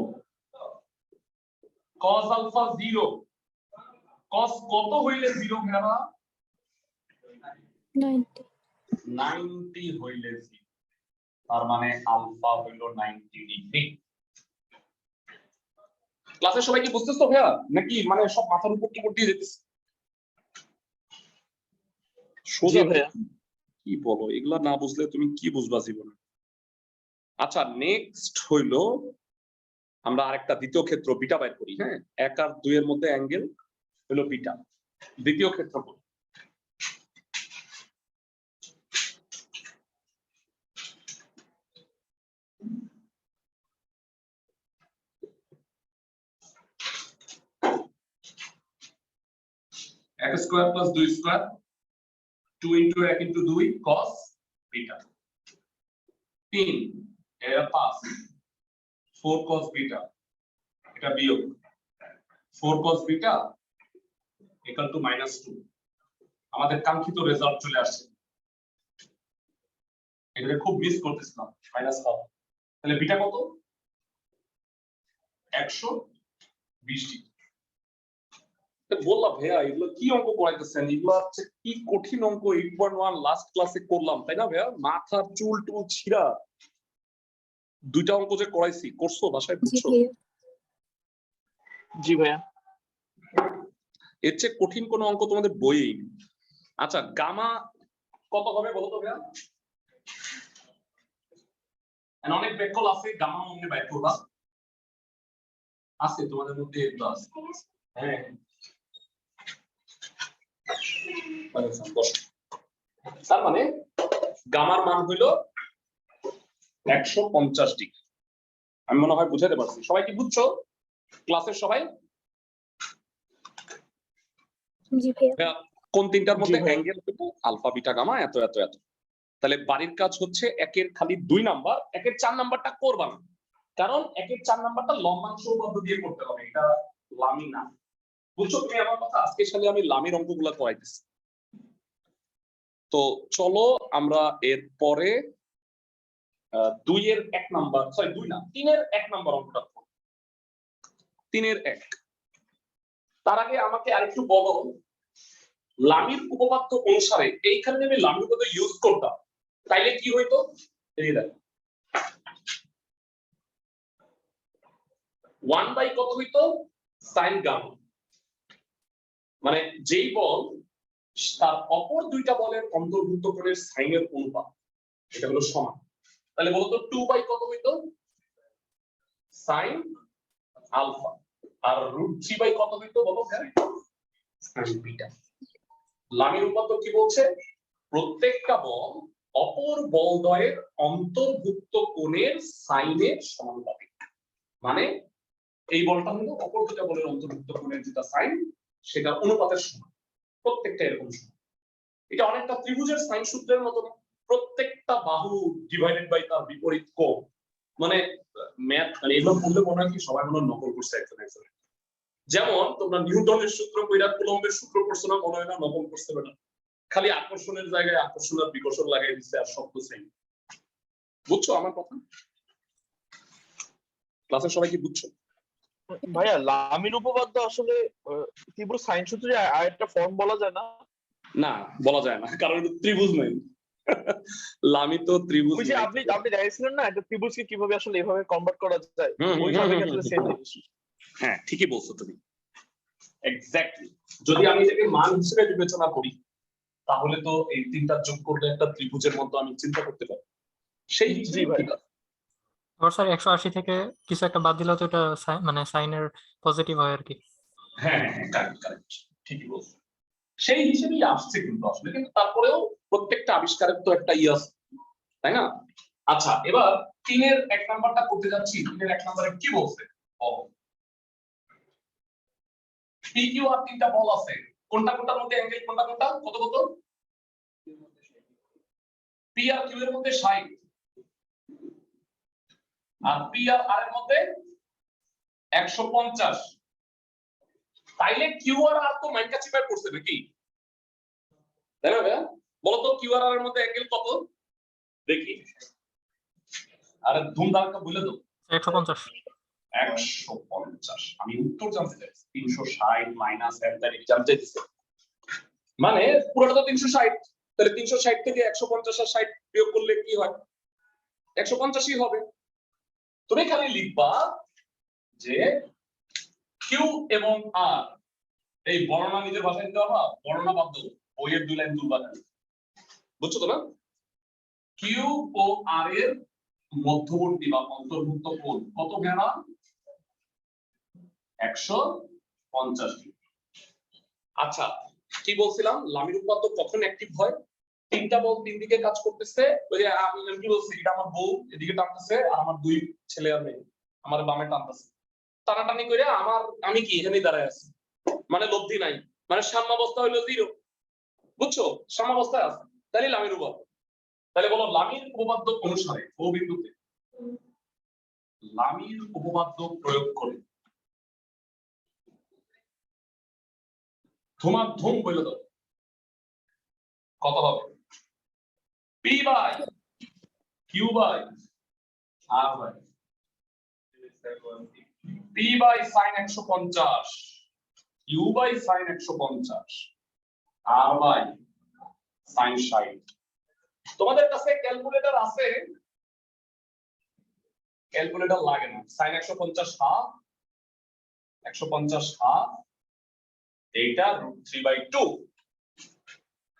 cos আলফা 0 cos কত হইলে 0 ভাইয়া?
90
90 হইলে 0, তার মানে আলফা হইল 90 ডিগ্রি। ক্লাসে সবাই কি বুঝতেছো ভাইয়া, নাকি মানে সব মাথার উপর টুকুর দিয়ে যেতেছে? সোজা
ভাইয়া।
কি বলো, এগুলা না বুঝলে তুমি কি বুঝবা জীবনে? আচ্ছা, নেক্সট হইলো আমরা আরেকটা দ্বিতীয় ক্ষেত্র বিটা বাইর করি। হ্যাঁ, 1 আর 2 এর মধ্যে অ্যাঙ্গেল হলো বিটা। দ্বিতীয় ক্ষেত্র করি। এক square plus 2 square 2 × 1 × 2 cos beta 3 এর 5 4 cos বিটা, এটা বিয়োগ 4 cos বিটা = -2। আমাদের কাঙ্ক্ষিত রেজাল্ট চলে আসছে, এটা খুব মিস করতেছিলাম, মাইনাস হবে। তাহলে বিটা কত? 120 ডিগ্রি। বললাম ভাইয়া এগুলো কি অঙ্ক করাইতেছেন, এগুলো হচ্ছে কি কঠিন অঙ্ক। 8.1 লাস্ট ক্লাসে করলাম, তাই না ভাইয়া? মাথার চুল টুল ছিঁড়া দুইটা অঙ্ক যে করাইছি, করছো বাসায়?
জি
বুঝছো?
ভাইয়া।
জি ভাইয়া।
এর চেয়ে কঠিন কোন অঙ্ক তোমাদের বইয়েই নেই। আচ্ছা, গামা কত হবে বলো তো ভাইয়া? অনেক ব্যাকল আছে, গামা অমনে বাইর করবা। আছে তোমাদের মধ্যে এগুলো আছে? হ্যাঁ, তার মানে গামার মান হইল 150 ডিগ্রি। আমি মনে হয় বুঝাতে পারছি। সবাই কি বুঝছো ক্লাসের সবাই?
জি ভাইয়া।
কোন তিনটার মধ্যে
জি ভাইয়া।
অ্যাঙ্গেল হইতো? আলফা বিটা গামা এত এত এত। তাহলে বাড়ির কাজ হচ্ছে একের খালি 2 নাম্বার, একের 4 নাম্বারটা করবা না, কারণ একের 4 নাম্বারটা লম্বাংশ উপপাদ্য দিয়ে করতে হবে, এটা লামি না। বুঝছো তুমি আমার কথা? আজকে শালি আমি লামির অঙ্কগুলো করাইতেছি। তো চলো আমরা এর পরে 2 এর 1 নাম্বার, সরি 2 না 3 এর 1 নাম্বার অঙ্কটা করব। 3 এর 1। তার আগে আমাকে আরেকটু বলো, লামির উপপাদ্য অনুসারে এইখানে আমি লামির উপপাদ্য ইউজ করতাম, তাইলে কি হইতো? এই দেখো 1 কত হইতো? sin gamma. মানে যেই বল তার অপর দুইটা বলের অন্তর্ভুক্ত কোণের সাইনের অনুপাত, এটা হলো সমান। তাহলে বলতো 2 কত হইতো? sin alpha. আর √3 কত হইতো বলো? sin beta. লামির উপপাদ্য কি বলছে? প্রত্যেকটা বল অপর বলদ্বয়ের অন্তর্ভুক্ত কোণের সাইনের সমানুপাতিক। মানে এই বলটা হলো অপর দুটা বলের অন্তর্ভুক্ত কোণের যেটা সাইন, সেটা অনুপাতের সমান। প্রত্যেকটা এরকম সমান। এটা অনেকটা ত্রিভুজের সাইন সূত্রের মতো, প্রত্যেকটা বাহু ডিভাইডেড বাই তার বিপরীত কোণ। মানে ম্যাথ মানে এগুলো বললে মনে হয় কি সবাই মনে নকল করছে একজন। যেমন তোমরা নিউটনের সূত্র কইরা কুলম্বের সূত্র করছো না, মনে হয় না নকল করতে হবে না? খালি আকর্ষণের জায়গায় আকর্ষণ আর বিকর্ষণ লাগাই দিচ্ছে, আর শব্দ সেম। বুঝছো আমার কথা? ক্লাসের সবাই কি বুঝছো?
ভাইয়া লামির উপপাদ্য আসলে তীব্র সাইন সূত্রে আরেকটা ফর্ম বলা যায় না?
না বলা যায় না, কারণ এটা ত্রিভুজ নয়। লামি তো ত্রিভুজ
ওই যে
নয়।
আপনি দেখাইছিলেন না একটা ত্রিভুজকে কিভাবে আসলে এভাবে কনভার্ট করা যায়, ওই সবের ক্ষেত্রে সেম জিনিস।
হ্যাঁ ঠিকই বলছো তুমি, এক্স্যাক্টলি। যদি আমি এটাকে মান হিসেবে বিবেচনা করি তাহলে তো এই তিনটা যোগ করলে একটা ত্রিভুজের মতো আমি চিন্তা করতে পারি, সেই
জি
হিসেবে
ভাই।
ঠিক আছে।
আবার স্যার 180 থেকে কিছু একটা বাদ দিলেও তো এটা মানে সাইনের পজিটিভ হয় আর কি।
হ্যাঁ কারেক্ট কারেক্ট, ঠিকই বলছো, সেই হিসেবেই আসছে কিন্তু আসলে, কিন্তু তারপরেও প্রত্যেকটা আবিষ্কারের তো একটা আছে, তাই না? আচ্ছা এবার 3-এর 1 নাম্বারটা করতে যাচ্ছি। 3-এর 1 নাম্বারে কি বলছে? PQ আর 3টা বল আছে, কোনটা কোনটার মধ্যে অ্যাঙ্গেল কোনটা কোনটা কত কত? P আর Q এর মধ্যে 60 আর P আর R এর মধ্যে 150। তাইলে Q আর R তো মাইনকা চিপায় পড়ছে নাকি, তাই না ভাইয়া? বলো তো Q আর R এর মধ্যে অ্যাঙ্গেল কত দেখি, আরে ধুমধামটা বলে দাও।
150।
150। আমি উত্তর জানতে চাইছি 360 মাইনাস জানতে চাইছি, মানে পুরোটা তো 360, তাহলে 360 থেকে 150 আর 60 বিয়োগ করলে কি হয়? 150ই হবে। তুমি খালি লিখবা যে কিউ এবং আর, এই বর্ণনা নিজের ভাষায় দিতে পারবা, বর্ণনা বাদ দাও, বইয়ের 2 লাইন তুলবা, বুঝছো তো না? কিউ ও আর এর মধ্যবর্তী বা অন্তর্ভুক্ত কোণ কত ভেড়া? 150 ডিগ্রি। আচ্ছা কি বলছিলাম, লামির উপপাদ্য কখন অ্যাক্টিভ হয়? তিনটা বল তিন দিকে কাজ করতেছে, ওই যে আমি কি বলছি, এটা আমার বউ এদিকে টানতেছে আর আমার 2 ছেলে আর মেয়ে আমার বামে টানতেছে, টানাটানি করে আমি কি এখানেই দাঁড়ায় আছি, মানে লব্ধি নাই, মানে সাম্যাবস্থা হলো 0, বুঝছো? সাম্যাবস্থায় আছে, তাহলে লামির উপপাদ্য। তাহলে বলো লামির উপপাদ্য অনুসারে ও বিন্দুতে লামির উপপাদ্য প্রয়োগ করে ধুমাধুম বলে দাও কত হবে? P by Q by R by P by sin 150, Q by sin 150, R by sin 60। তোমাদের কাছে ক্যালকুলেটর আছে? ক্যালকুলেটর লাগে না। sin 150 হাফ, 150 হাফ, এইটা √3/2।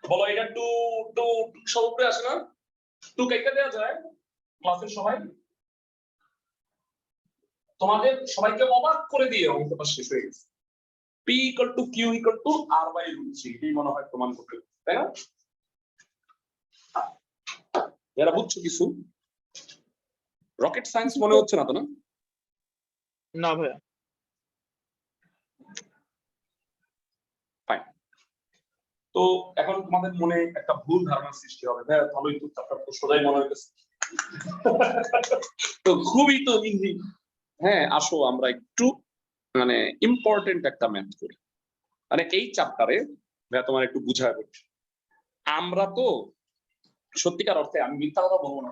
বলো এটা 2 2 সব উপরে আসে না? 2 কেটে দেওয়া যায় ক্লাসের সবাই? তোমাদের সবাইকে অবাক করে দিয়ে অঙ্কটা শেষ হয়ে গেছে। P = Q = R/√3, এই মনে হয় প্রমাণ করতে, তাই না? যারা বুঝছো কিছু, রকেট সায়েন্স মনে হচ্ছে না তো না?
না ভাইয়া।
ফাইন। তো এখন তোমাদের মনে একটা ভুল ধারণা সৃষ্টি হবে, হ্যাঁ ভালোই তো, চ্যাপ্টার তো সোজাই মনে হইতেছে, তো খুবই তো ইজি। হ্যাঁ আসো আমরা একটু মানে ইম্পর্টেন্ট একটা ম্যাথ করি, মানে এই চ্যাপ্টারে ভাইয়া তোমার একটু বুঝায় বলছি। আমরা তো সত্যিকার অর্থে, আমি মিথ্যা কথা বলবো না,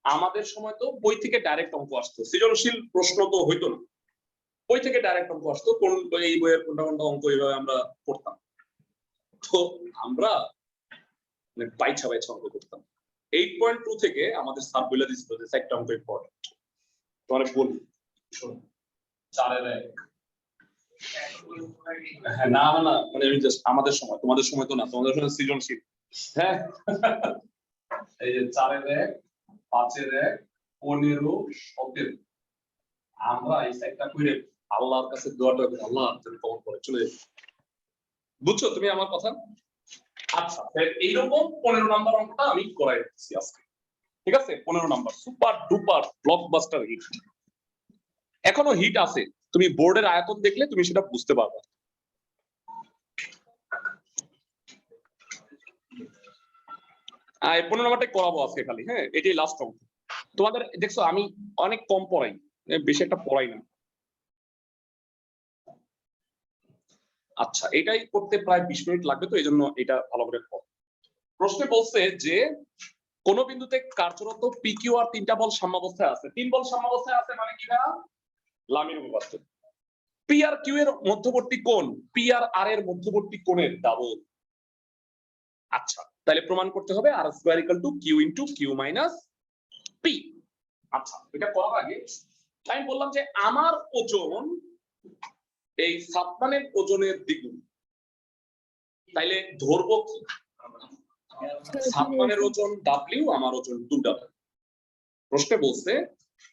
আমাদের সময় তো বই থেকে ডাইরেক্ট অঙ্ক আসতো, সৃজনশীল প্রশ্ন তো হইতো না, বই থেকে ডাইরেক্ট অঙ্ক আসতো, কোন এই বইয়ের কোনটা কোনটা অঙ্ক এইভাবে আমরা পড়তাম। তো আমরা মানে বাইছা অঙ্ক করতাম। 8.2 থেকে আমাদের সাব বলে দিছিল যে একটা অঙ্ক ইম্পর্টেন্ট, তোমার বলি শোনো, 4-এর 1। হ্যাঁ না না না, মানে আমি জাস্ট আমাদের সময়, তোমাদের সময় তো না, তোমাদের সময় সৃজনশীল। হ্যাঁ এই যে 4-এর 1, 5-এর 1, 15, 17, আমরা এই সাইডটা কইরে আল্লাহর কাছে দোয়াটা করি, আল্লাহ তুমি কমন করে চলে যাবে, বুঝছো তুমি আমার কথা? আচ্ছা এইরকম 15 নাম্বার অঙ্কটা আমি করাই দিচ্ছি আজকে, ঠিক আছে? 15 number super duper blockbuster hit, এখনো হিট আছে, তুমি বোর্ডের আয়তন দেখলে তুমি সেটা বুঝতে পারবে। আর 15 নাম্বারটা করাবো আজকে খালি, হ্যাঁ এটাই লাস্ট অঙ্ক। তোমাদের দেখছো আমি অনেক কম পড়াই, বেশি একটা পড়াই না। আচ্ছা এটাই করতে প্রায় 20 মিনিট লাগবে, তো এই জন্য এটা ভালো করে পড়ো। প্রশ্নে বলছে যে কোন বিন্দুতে কার্যরত PQ আর 3টা বল সাম্যাবস্থায় আছে, 3 বল সাম্যাবস্থায় আছে মানে কি না? লামির উপপাদ্য। P আর Q এর মধ্যবর্তী কোণ P আর R এর মধ্যবর্তী কোণের ডাবল, আচ্ছা, তাহলে প্রমাণ করতে হবে R square equal to Q into Q minus P. আচ্ছা, এটা করার আগে আমি বললাম যে আমার ওজন এই সাবমানের ওজনের দ্বিগুণ, তাইলে ধরবো কি? সাবমানের ওজন ডাব্লিউ, আমার ওজন 2W। প্রশ্নে বলছে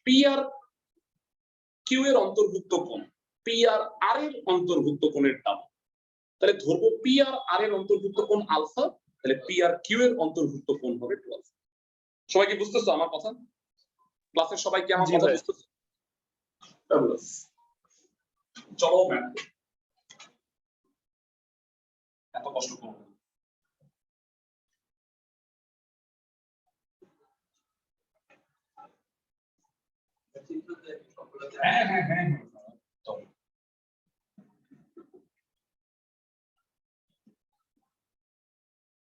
পি আর কিউ এর অন্তর্ভুক্ত কোণ পি আর আর এর অন্তর্ভুক্ত কোণের ডাবল। তাহলে ধরবো পি আর আর এর অন্তর্ভুক্ত কোণ আলফা, তাহলে পি আর কিউ এর অন্তর্ভুক্ত কোণ হবে 12। সবাই কি বুঝতেছো আমার কথা? ক্লাসের সবাই কি আমার
জি
কথা
ভাই।
বুঝতেছো? চলো ম্যাম, এত কষ্ট করবো না। হ্যাঁ হ্যাঁ হ্যাঁ হ্যাঁ, চলো।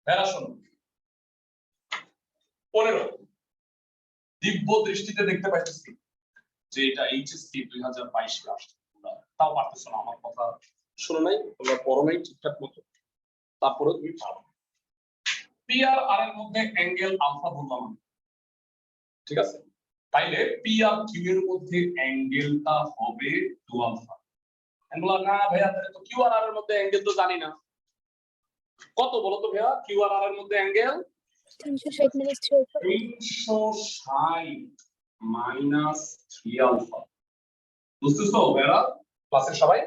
হ্যাঁ শোনো, 15 দিব্য দৃষ্টিতে দেখতে পাইতেছি যে এটা এইচএসসি 2022 এ আসছে। তাও পারতেছো না, আমার কথা শোনো নাই, তোমরা পড়ো নাই ঠিকঠাক মতো, তারপরে তুমি পারো। পি আর আর এর মধ্যে অ্যাঙ্গেল আলফা বললাম আমি, ঠিক আছে? তাইলে পি আর কিউ এর মধ্যে অ্যাঙ্গেলটা হবে 2 আলফা। বললাম না ভাইয়া, তাহলে তো কিউ আর আর এর মধ্যে অ্যাঙ্গেল তো জানি না, কত বলো তো ভাইয়া কিউ আর আর এর মধ্যে angle?
360 minus 3 alpha.
360 minus 3 alpha. বুঝতেছো ভাইয়া ক্লাসের সবাই?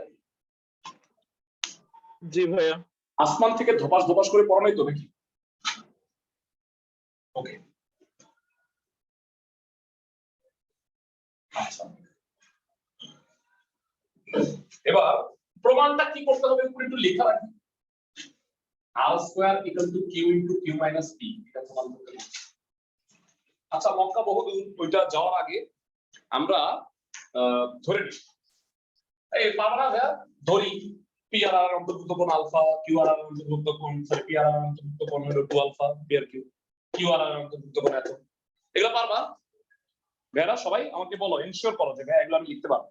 জি ভাইয়া।
আসমান থেকে ধপাস ধপাস করে পড়া নাই তো নাকি? ওকে, আচ্ছা, এবার প্রমাণটা কি করতে হবে একটু একটু লেখা রাখি। R square equal to Q into Q minus P, এটা প্রমাণ করতে হবে। আচ্ছা, মক্কা বহুদূর, ওইটা যাওয়ার আগে আমরা ধরে নিই, এই পাবনা ভাইয়া ধরি পি আর আর অন্তর্ভুক্ত কোণ আলফা, কিউ আর আর অন্তর্ভুক্ত কোণ, সরি পি আর আর অন্তর্ভুক্ত কোণ হলো 2 alpha, P R Q, Q R আর অন্তর্ভুক্ত কোণ এত। এগুলো পারবা ভাইয়া? সবাই আমাকে বলো, ইনশিওর করো যে ভাইয়া এগুলো আমি লিখতে পারবো।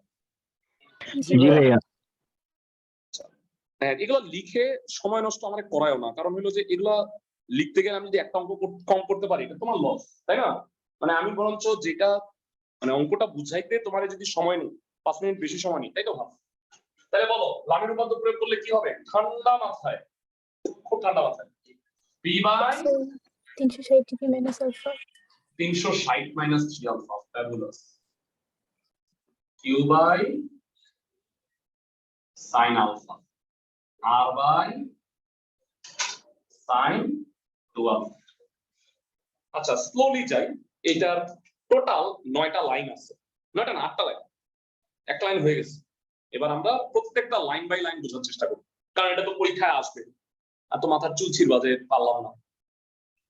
জি ভাইয়া।
হ্যাঁ, এগুলো লিখে সময় নষ্ট আমার করায়ও না, কারণ হলো যে এগুলা লিখতে গেলে আমি যদি একটা অঙ্ক কম করতে পারি এটা তোমার লস, তাই না? মানে আমি বরঞ্চ যেটা মানে অঙ্কটা বুঝাইতে তোমার যদি সময় নেই, 5 মিনিট বেশি সময় নেই, তাই তো ভাব। তাহলে বলো লামির রূপান্তর প্রয়োগ করলে কি হবে? ঠান্ডা মাথায়, খুব ঠান্ডা মাথায়, P by
360 degree minus alpha.
360 minus 3 alpha, fabulous, Q by sine alpha, R by sine 2 alpha. আচ্ছা, স্লোলি যাই, এটার টোটাল 9টা লাইন আছে, 9টা না 8টা লাইন, একটা লাইন হয়ে গেছে। এবার আমরা প্রত্যেকটা লাইন বাই লাইন বোঝার চেষ্টা করি, কারণ এটা তো পরীক্ষায় আসবে, এত মাথার চুল ছিড়বা যে পারলাম না।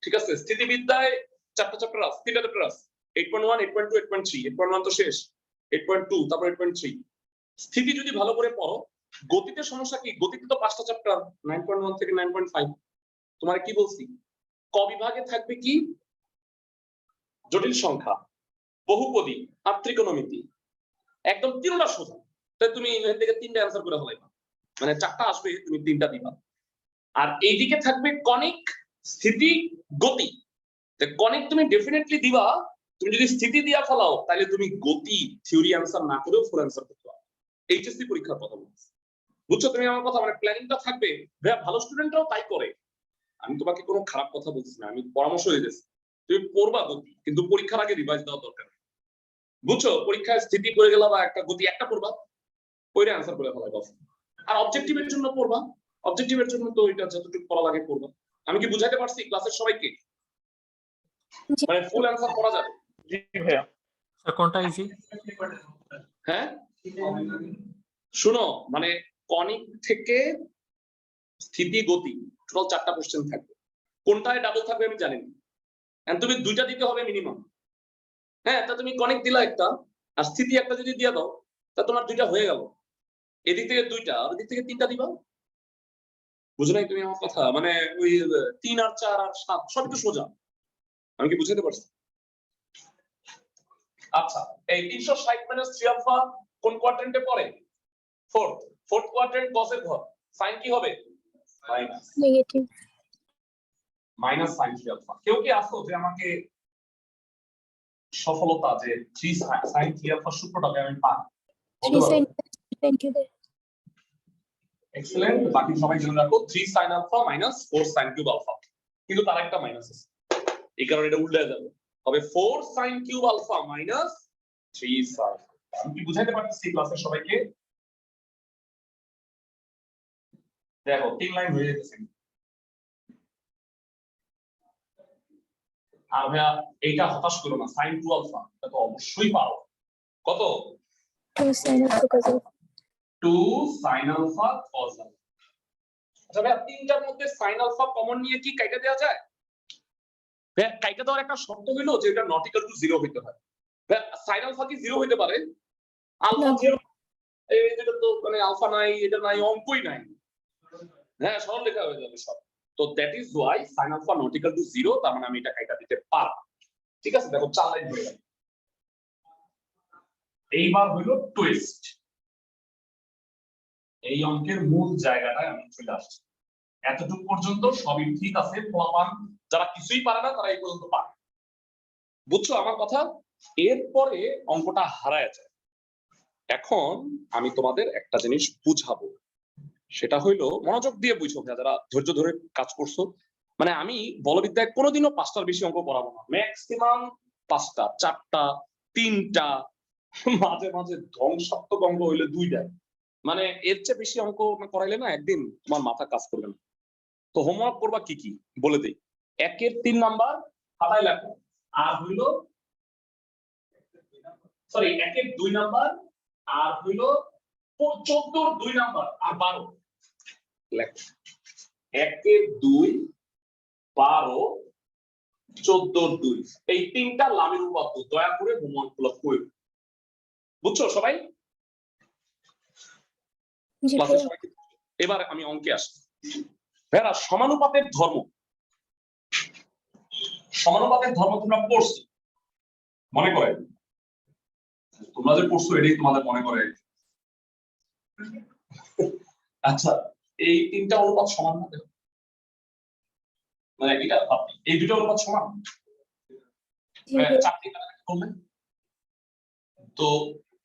ঠিক আছে, স্থিতিবিদ্যায় 4টা চ্যাপ্টার আছে, 3টা চ্যাপ্টার আছে, 8.1 8.2 8.3, 8.1 তো শেষ, 8.2 তারপর 8.3। স্থিতি যদি ভালো করে পড়ো, গতিতে সমস্যা কি? গতিতে তো 5টা চ্যাপ্টার, 9.1 থেকে 9.5। তোমার কি বলছি, ক বিভাগে থাকবে কি? জটিল সংখ্যা, বহুপদী আর ত্রিকোণমিতি, একদম 3টা সোজা। তাই তুমি এখান থেকে 3টা অ্যানসার করে ফেলাইবা, মানে 4টা আসবে, তুমি 3টা দিবা। আর এইদিকে থাকবে কনিক, স্থিতি, গতি। কনিক তুমি ডেফিনেটলি দিবা, তুমি যদি স্থিতি দিয়া ফেলাও তাহলে তুমি গতি থিওরি অ্যানসার না করেও ফুল অ্যানসার করতে পারো। এইচএসসি পরীক্ষার কথা বলছি, বুঝছো তুমি আমার কথা? মানে প্ল্যানিংটা থাকবে। ভাইয়া ভালো স্টুডেন্টরাও তাই করে, আমি তোমাকে কোনো খারাপ কথা বলছি না, আমি পরামর্শ দিতেছি। তুমি পড়বা গতি, কিন্তু পরীক্ষার আগে রিভাইজ দেওয়া দরকার, বুঝছো? পরীক্ষায় স্থিতি পড়ে গেলা বা একটা গতি একটা পড়বা, পড়ে অ্যানসার করে ফেলা বাস। আর অবজেক্টিভের জন্য পড়বা, অবজেক্টিভের জন্য তো এটা যতটুকু পড়া লাগে পড়বা। আমি কি বুঝাইতে পারছি ক্লাসের সবাইকে? মানে ফুল অ্যানসার করা যাবে।
জি ভাইয়া।
স্যার কোনটা ইজি?
হ্যাঁ শুনো, মানে কনিক থেকে স্থিতি, গতি, টোটাল 4টা কোশ্চেন থাকবে, কোনটায় ডাবল থাকবে আমি জানি না, এন্ড তুমি 2টা দিতে হবে মিনিমাম। হ্যাঁ, তা তুমি কনিক দিলা একটা, আর স্থিতি একটা যদি দিয়ে দাও, তা তোমার 2টা হয়ে গেল। এদিক থেকে 2টা, আর এদিক থেকে 3টা দিবা। বুঝো নাই তুমি আমার কথা? মানে ওই 3 আর 4 আর 7 সবই তো সোজা। আমি কি বুঝাতে পারছি? আচ্ছা, এই 360 মাইনাস 3 আলফা কোন কোয়াড্রেন্টে পড়ে? ফোর্থ কোয়াড্রেন্ট, কসের ঘর, সাইন কি হবে? Minus.
Negative.
Minus sine 3 alpha. কেউ কি আসো যে আমাকে সফলতা যে 3 সাইন 3 আলফা সূত্রটাকে আমি পাই?
3 sin sin cube
এক্সেলেন্ট। বাকি সবাই জেনে রাখো 3 sin আলফা মাইনাস 4 sin কিউব আলফা, কিন্তু তার একটা মাইনাস আছে, এই কারণে এটা উল্টে যাবে, হবে 4 sin cube alpha minus 3 sin। আমি কি বুঝাইতে পারতেছি ক্লাসের সবাইকে? দেখো 3 লাইন হয়ে যেতেছে। আর ভাইয়া এইটা হতাশ করো না, sin 2 আলফা এটা তো অবশ্যই পারো। কত?
2 sin alpha cos alpha
2 sin alpha cos alpha. আচ্ছা ভাইয়া তিনটার মধ্যে sin আলফা কমন নিয়ে কি কাইটা দেওয়া যায়? ভাইয়া কাইটা দেওয়ার একটা শর্ত হলো যে এটা নট ইকুয়াল টু 0 হইতে হয়। ভাইয়া sin আলফা কি 0 হইতে পারে? আলফা
না।
0 এটা তো মানে আলফা নাই, এটা নাই, অঙ্কই নাই। হ্যাঁ সরল লেখা হয়ে যাবে সব। তো that is why sin alpha not equal to 0, তার মানে আমি এটা কাইটা দিতে পারব। ঠিক আছে, দেখো 4 লাইন হয়ে গেল। এইবার হলো টুইস্ট, এই অঙ্কের মূল জায়গাটায় আমি চলে আসছি। এতটুকু পর্যন্ত সবই ঠিক আছে, ফলাফল যারা কিছুই পারে না তারা এই পর্যন্ত পারে, বুঝছো আমার কথা? এরপরে অঙ্কটা হারায় যায়। এখন আমি তোমাদের একটা জিনিস বুঝাবো, সেটা হইলো মনোযোগ দিয়ে বুঝো, যারা ধৈর্য ধরে কাজ করছো। মানে আমি বলবিদ্যায় কোনোদিনও 5টার বেশি অঙ্ক করাবো না, ম্যাক্সিমাম 5টা, 4টা, 3টা, মাঝে মাঝে ধ্বংসাত্মক অঙ্ক হইলে 2টা। মানে এর চেয়ে বেশি অঙ্ক করাইলে না একদিন তোমার মাথা কাজ করবে না। তো হোমওয়ার্ক করবা কি কি বলে দেই। 1 এর 3 নাম্বার খাতায় লেখো, আর হইলো সরি 1 এর 2 নাম্বার, আর হইলো 14 এর 2 নাম্বার, আর 12 লেখো। 1 এর 2, 12, 14 এর 2, এই তিনটা লামের উপপাদ্য দয়া করে হোমওয়ার্ক গুলো করো, বুঝছো সবাই?
জি
ক্লাসে
ভাইয়া।
সবাই? এবার আমি অঙ্কে আসি। ভাইরা সমানুপাতের ধর্ম, সমানুপাতের ধর্ম তোমরা পড়ছো মনে করে? তোমরা যে পড়ছো এটাই তোমাদের মনে করে? আচ্ছা এই তিনটা অনুপাত সমান হবে, মানে এটা এই দুটো অনুপাত সমান?
জি ভাইয়া।
চারটি করলে তো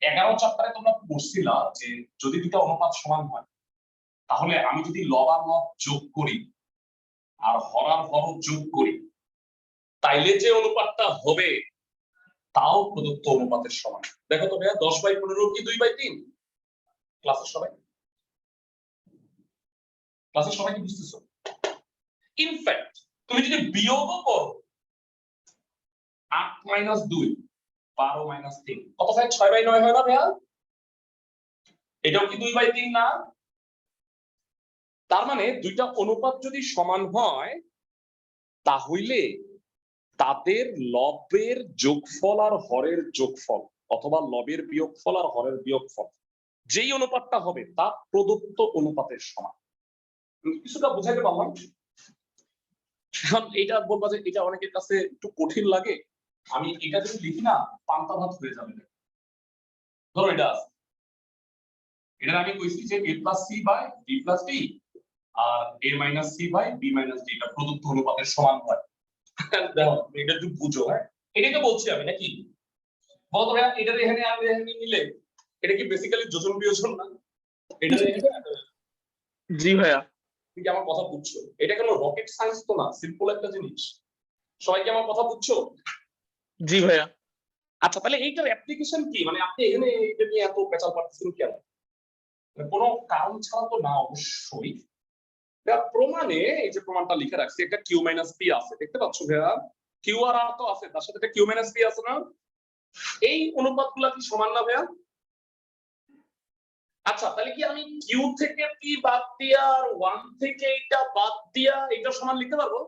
11 চ্যাপ্টারে তোমরা পড়ছিলা যে যদি দুটো অনুপাত সমান হয় তাহলে আমি যদি লব আর লব যোগ করি আর হর আর হর যোগ করি তাইলে যে অনুপাতটা হবে তাও প্রদত্ত অনুপাতের সমান। দেখো তো ভাইয়া 10/15 কি 2/3? ক্লাসের সবাই, ক্লাসের সবাই কি বুঝতেছো? ইনফ্যাক্ট তুমি যদি বিয়োগও করো 8 - 2 12 - 3 কত হয়? 6/9 হয় না ভাইয়া? এটাও কি 2/3 না? তার মানে দুইটা অনুপাত যদি সমান হয় তাহলে তাদের লবের যোগফল আর হরের যোগফল, অথবা লবের বিয়োগফল আর হরের বিয়োগফল, যেই অনুপাতটা হবে তা প্রদত্ত অনুপাতের সমান। কিছুটা বুঝাইতে পারলাম? এখন এটা বলবা যে এটা অনেকের কাছে একটু কঠিন লাগে, আমি এটা যদি লিখি না পান্তা ভাত হয়ে যাবে। ধরো এটা আছে, এটা আমি কইছি যে a + c / b + d R a - c / b - d এটা প্রদত্ত অনুপাতের সমান হয়। দেখো এটা একটু বুঝো, হ্যাঁ এটাই তো বলছি আমি, নাকি বলতো ভাইয়া? এটা এখানে আর এখানে নিলে এটা কি বেসিক্যালি যোজন বিয়োজন না? এটা
জি ভাইয়া।
তুমি কি আমার কথা বুঝছো? এটা কোনো রকেট সায়েন্স তো না, সিম্পল একটা জিনিস। সবাই কি আমার কথা বুঝছো?
জি ভাইয়া।
আচ্ছা তাহলে এইটার অ্যাপ্লিকেশন কি? মানে আপনি এখানে এটা নিয়ে এত পেঁচাল পাচ্ছেন কেন? কোনো কারণ ছাড়া তো না অবশ্যই। প্রমাণে এই যে প্রমাণটা লিখে রাখছি, একটা কিউ মাইনাস পি আছে, দেখতে পাচ্ছ ভাইয়া? কিউ আর আর তো আছে, তার সাথে একটা কিউ মাইনাস পি আছে না? এই অনুপাতগুলো কি সমান না ভাইয়া? আচ্ছা তাহলে কি আমি কিউ থেকে পি বাদ দিয়া আর 1 থেকে এটা বাদ দিয়া এটা সমান লিখতে পারবো?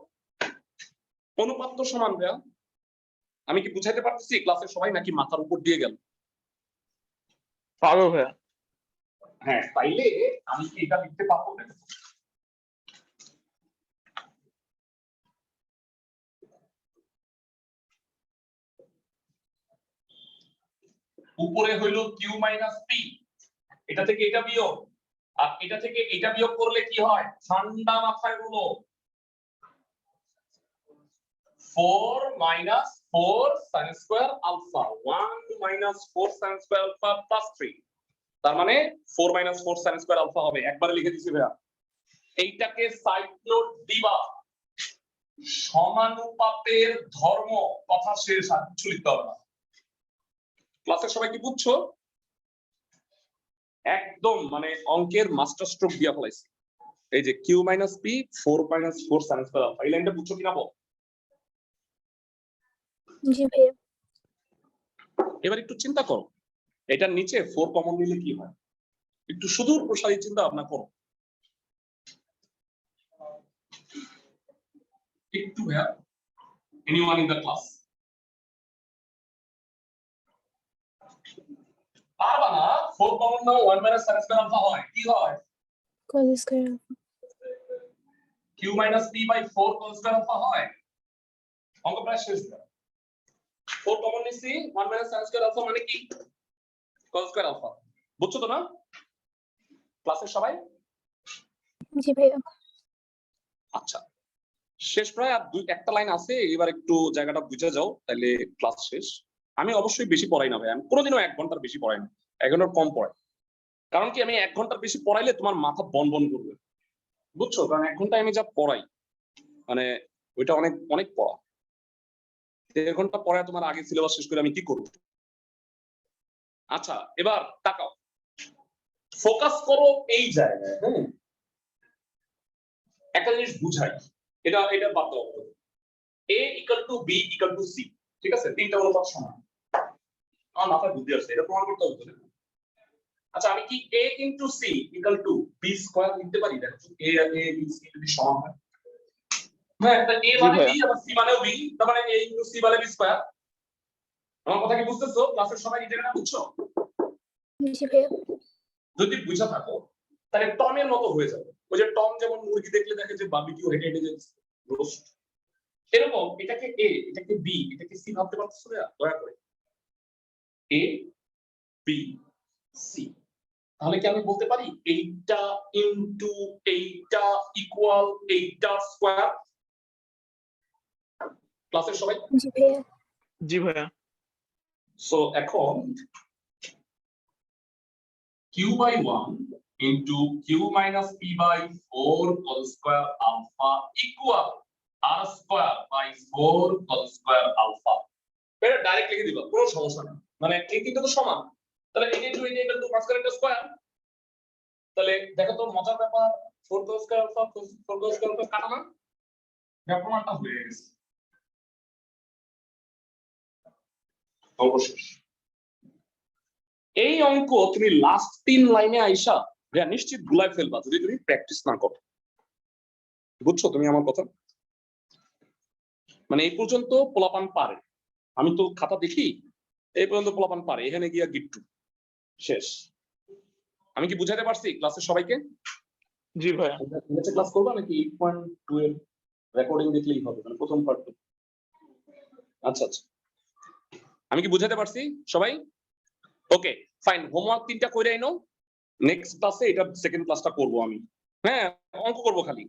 অনুপাত তো সমান ভাইয়া। আমি কি বুঝাইতে পারতেছি ক্লাসের সবাই, নাকি মাথার উপর দিয়ে গেল?
পারো ভাইয়া।
হ্যাঁ তাইলে আমি কি এটা লিখতে পারবো? উপরে হইলো কিউ মাইনাস পি, এটা থেকে এটা বিয়োগ, আর এটা থেকে এটা বিয়োগ করলে কি হয়? ঠান্ডা মাথায় বলো 4 minus 4 sin square alpha 1 minus 4 sin square alpha plus 3 তার মানে 4 minus 4 sin square alpha হবে একবারে লিখে দিছি ভাইয়া এইটাকে সাইড নোট দিবা সমানুপাতের ধর্ম কথা শেষ আর কিছু লিখতে হবে না ক্লাসের সবাই কি বুঝছো একদম মানে অঙ্কের মাস্টার স্ট্রোক দিয়া ফেলাইছি এই যে q minus p 4 minus 4 sin square alpha এই লাইনটা বুঝছো কিনা বল
জি ভাইয়া
এবার একটু চিন্তা করো এটার নিচে 4 কমন নিলে কি হয় একটু সুদূর প্রসারী চিন্তা ভাবনা করো একটু ভাইয়া এনিওয়ান ইন দ্য ক্লাস পারবা না 4 কমন নাও 1 minus sin square alpha হয় কি হয়
cos square alpha
q minus p by 4 cos square alpha হয় অঙ্ক প্রায় শেষ হলো 4 কমন নিছি 1 minus sin square alpha মানে কি cos square alpha বুঝছো তো না ক্লাসের সবাই
জি ভাইয়া
আচ্ছা শেষ প্রায় আর একটা লাইন আছে এবার একটু জায়গাটা বুঝে যাও তাহলে ক্লাস শেষ আমি অবশ্যই বেশি পড়াই না ভাই আমি কোনোদিনও 1 ঘন্টার বেশি পড়াই না 1 ঘন্টার কম পড়াই কারণ কি আমি 1 ঘন্টার বেশি পড়াইলে তোমার মাথা বনবন করবে বুঝছো কারণ 1 ঘন্টায় আমি যা পড়াই মানে ওইটা অনেক অনেক পড়া 1.5 ঘন্টা পড়ায় তোমার আগে সিলেবাস শেষ করে আমি কি করব আচ্ছা এবার তাকাও ফোকাস করো এই জায়গায় হ্যাঁ একটা জিনিস বুঝাই এটা বাদ দাও a = b = c ঠিক আছে তিনটা অনুপাত সমান আমার মাথায় বুদ্ধি আসছে এটা প্রমাণ করতে হবে আচ্ছা আমি কি a * c = b স্কয়ার লিখতে পারি দেখো a R a b c যদি সমান হয় হ্যাঁ এটা a মানে b আর c মানে b তার মানে a * c মানে b স্কয়ার আমার কথা কি বুঝতেছো ক্লাসের সবাই এই জায়গাটা বুঝছো
জি ভাইয়া
যদি বুঝা থাকো তাহলে টমের মতো হয়ে যাবে ওই যে টম যেমন মুরগি দেখলে দেখে যে বারবিকিউ হেঁটে হেঁটে যাচ্ছে রোস্ট এরকম এটাকে a এটাকে b এটাকে c ভাবতে পারতেছো না দয়া করে a b c তাহলে কি আমি বলতে পারি এইটা ইনটু এইটা ইকুয়াল এইটার স্কয়ার ক্লাসের সবাই
জি ভাইয়া
জি ভাইয়া
সো এখন q by 1 into q minus p by 4 whole square alpha equal r square by 4 whole square alpha এটা ডাইরেক্ট লিখে দিবা কোনো সমস্যা নেই মানে এই তিনটা তো সমান তাহলে এই যে এটা ইকুয়াল টু মাঝখানে স্কয়ার তাহলে দেখো তো মজার ব্যাপার 4 cos square alpha 4 cos square alpha কাটা না ব্যাপারটা হয়ে গেছে অবশেষ এই অঙ্ক তুমি লাস্ট 3 লাইনে আইসা ভাইয়া নিশ্চিত ভুলাই ফেলবা যদি তুমি প্র্যাকটিস না করো বুঝছো তুমি আমার কথা মানে এই পর্যন্ত পোলাপান পারে আমি তো খাতা দেখি এই পর্যন্ত পোলাপান পারে এখানে গিয়া গিট্টু শেষ আমি কি বুঝাতে পারছি ক্লাসের সবাইকে
জি ভাইয়া
নেক্সট ক্লাস করবা নাকি 8.2 এর রেকর্ডিং দেখলেই হবে মানে প্রথম পার্ট আচ্ছা আচ্ছা আমি কি বুঝাতে পারছি সবাই ওকে ফাইন হোমওয়ার্ক 3টা কইরাই নাও নেক্সট ক্লাসে এটা সেকেন্ড ক্লাসটা করব আমি হ্যাঁ অঙ্ক করব খালি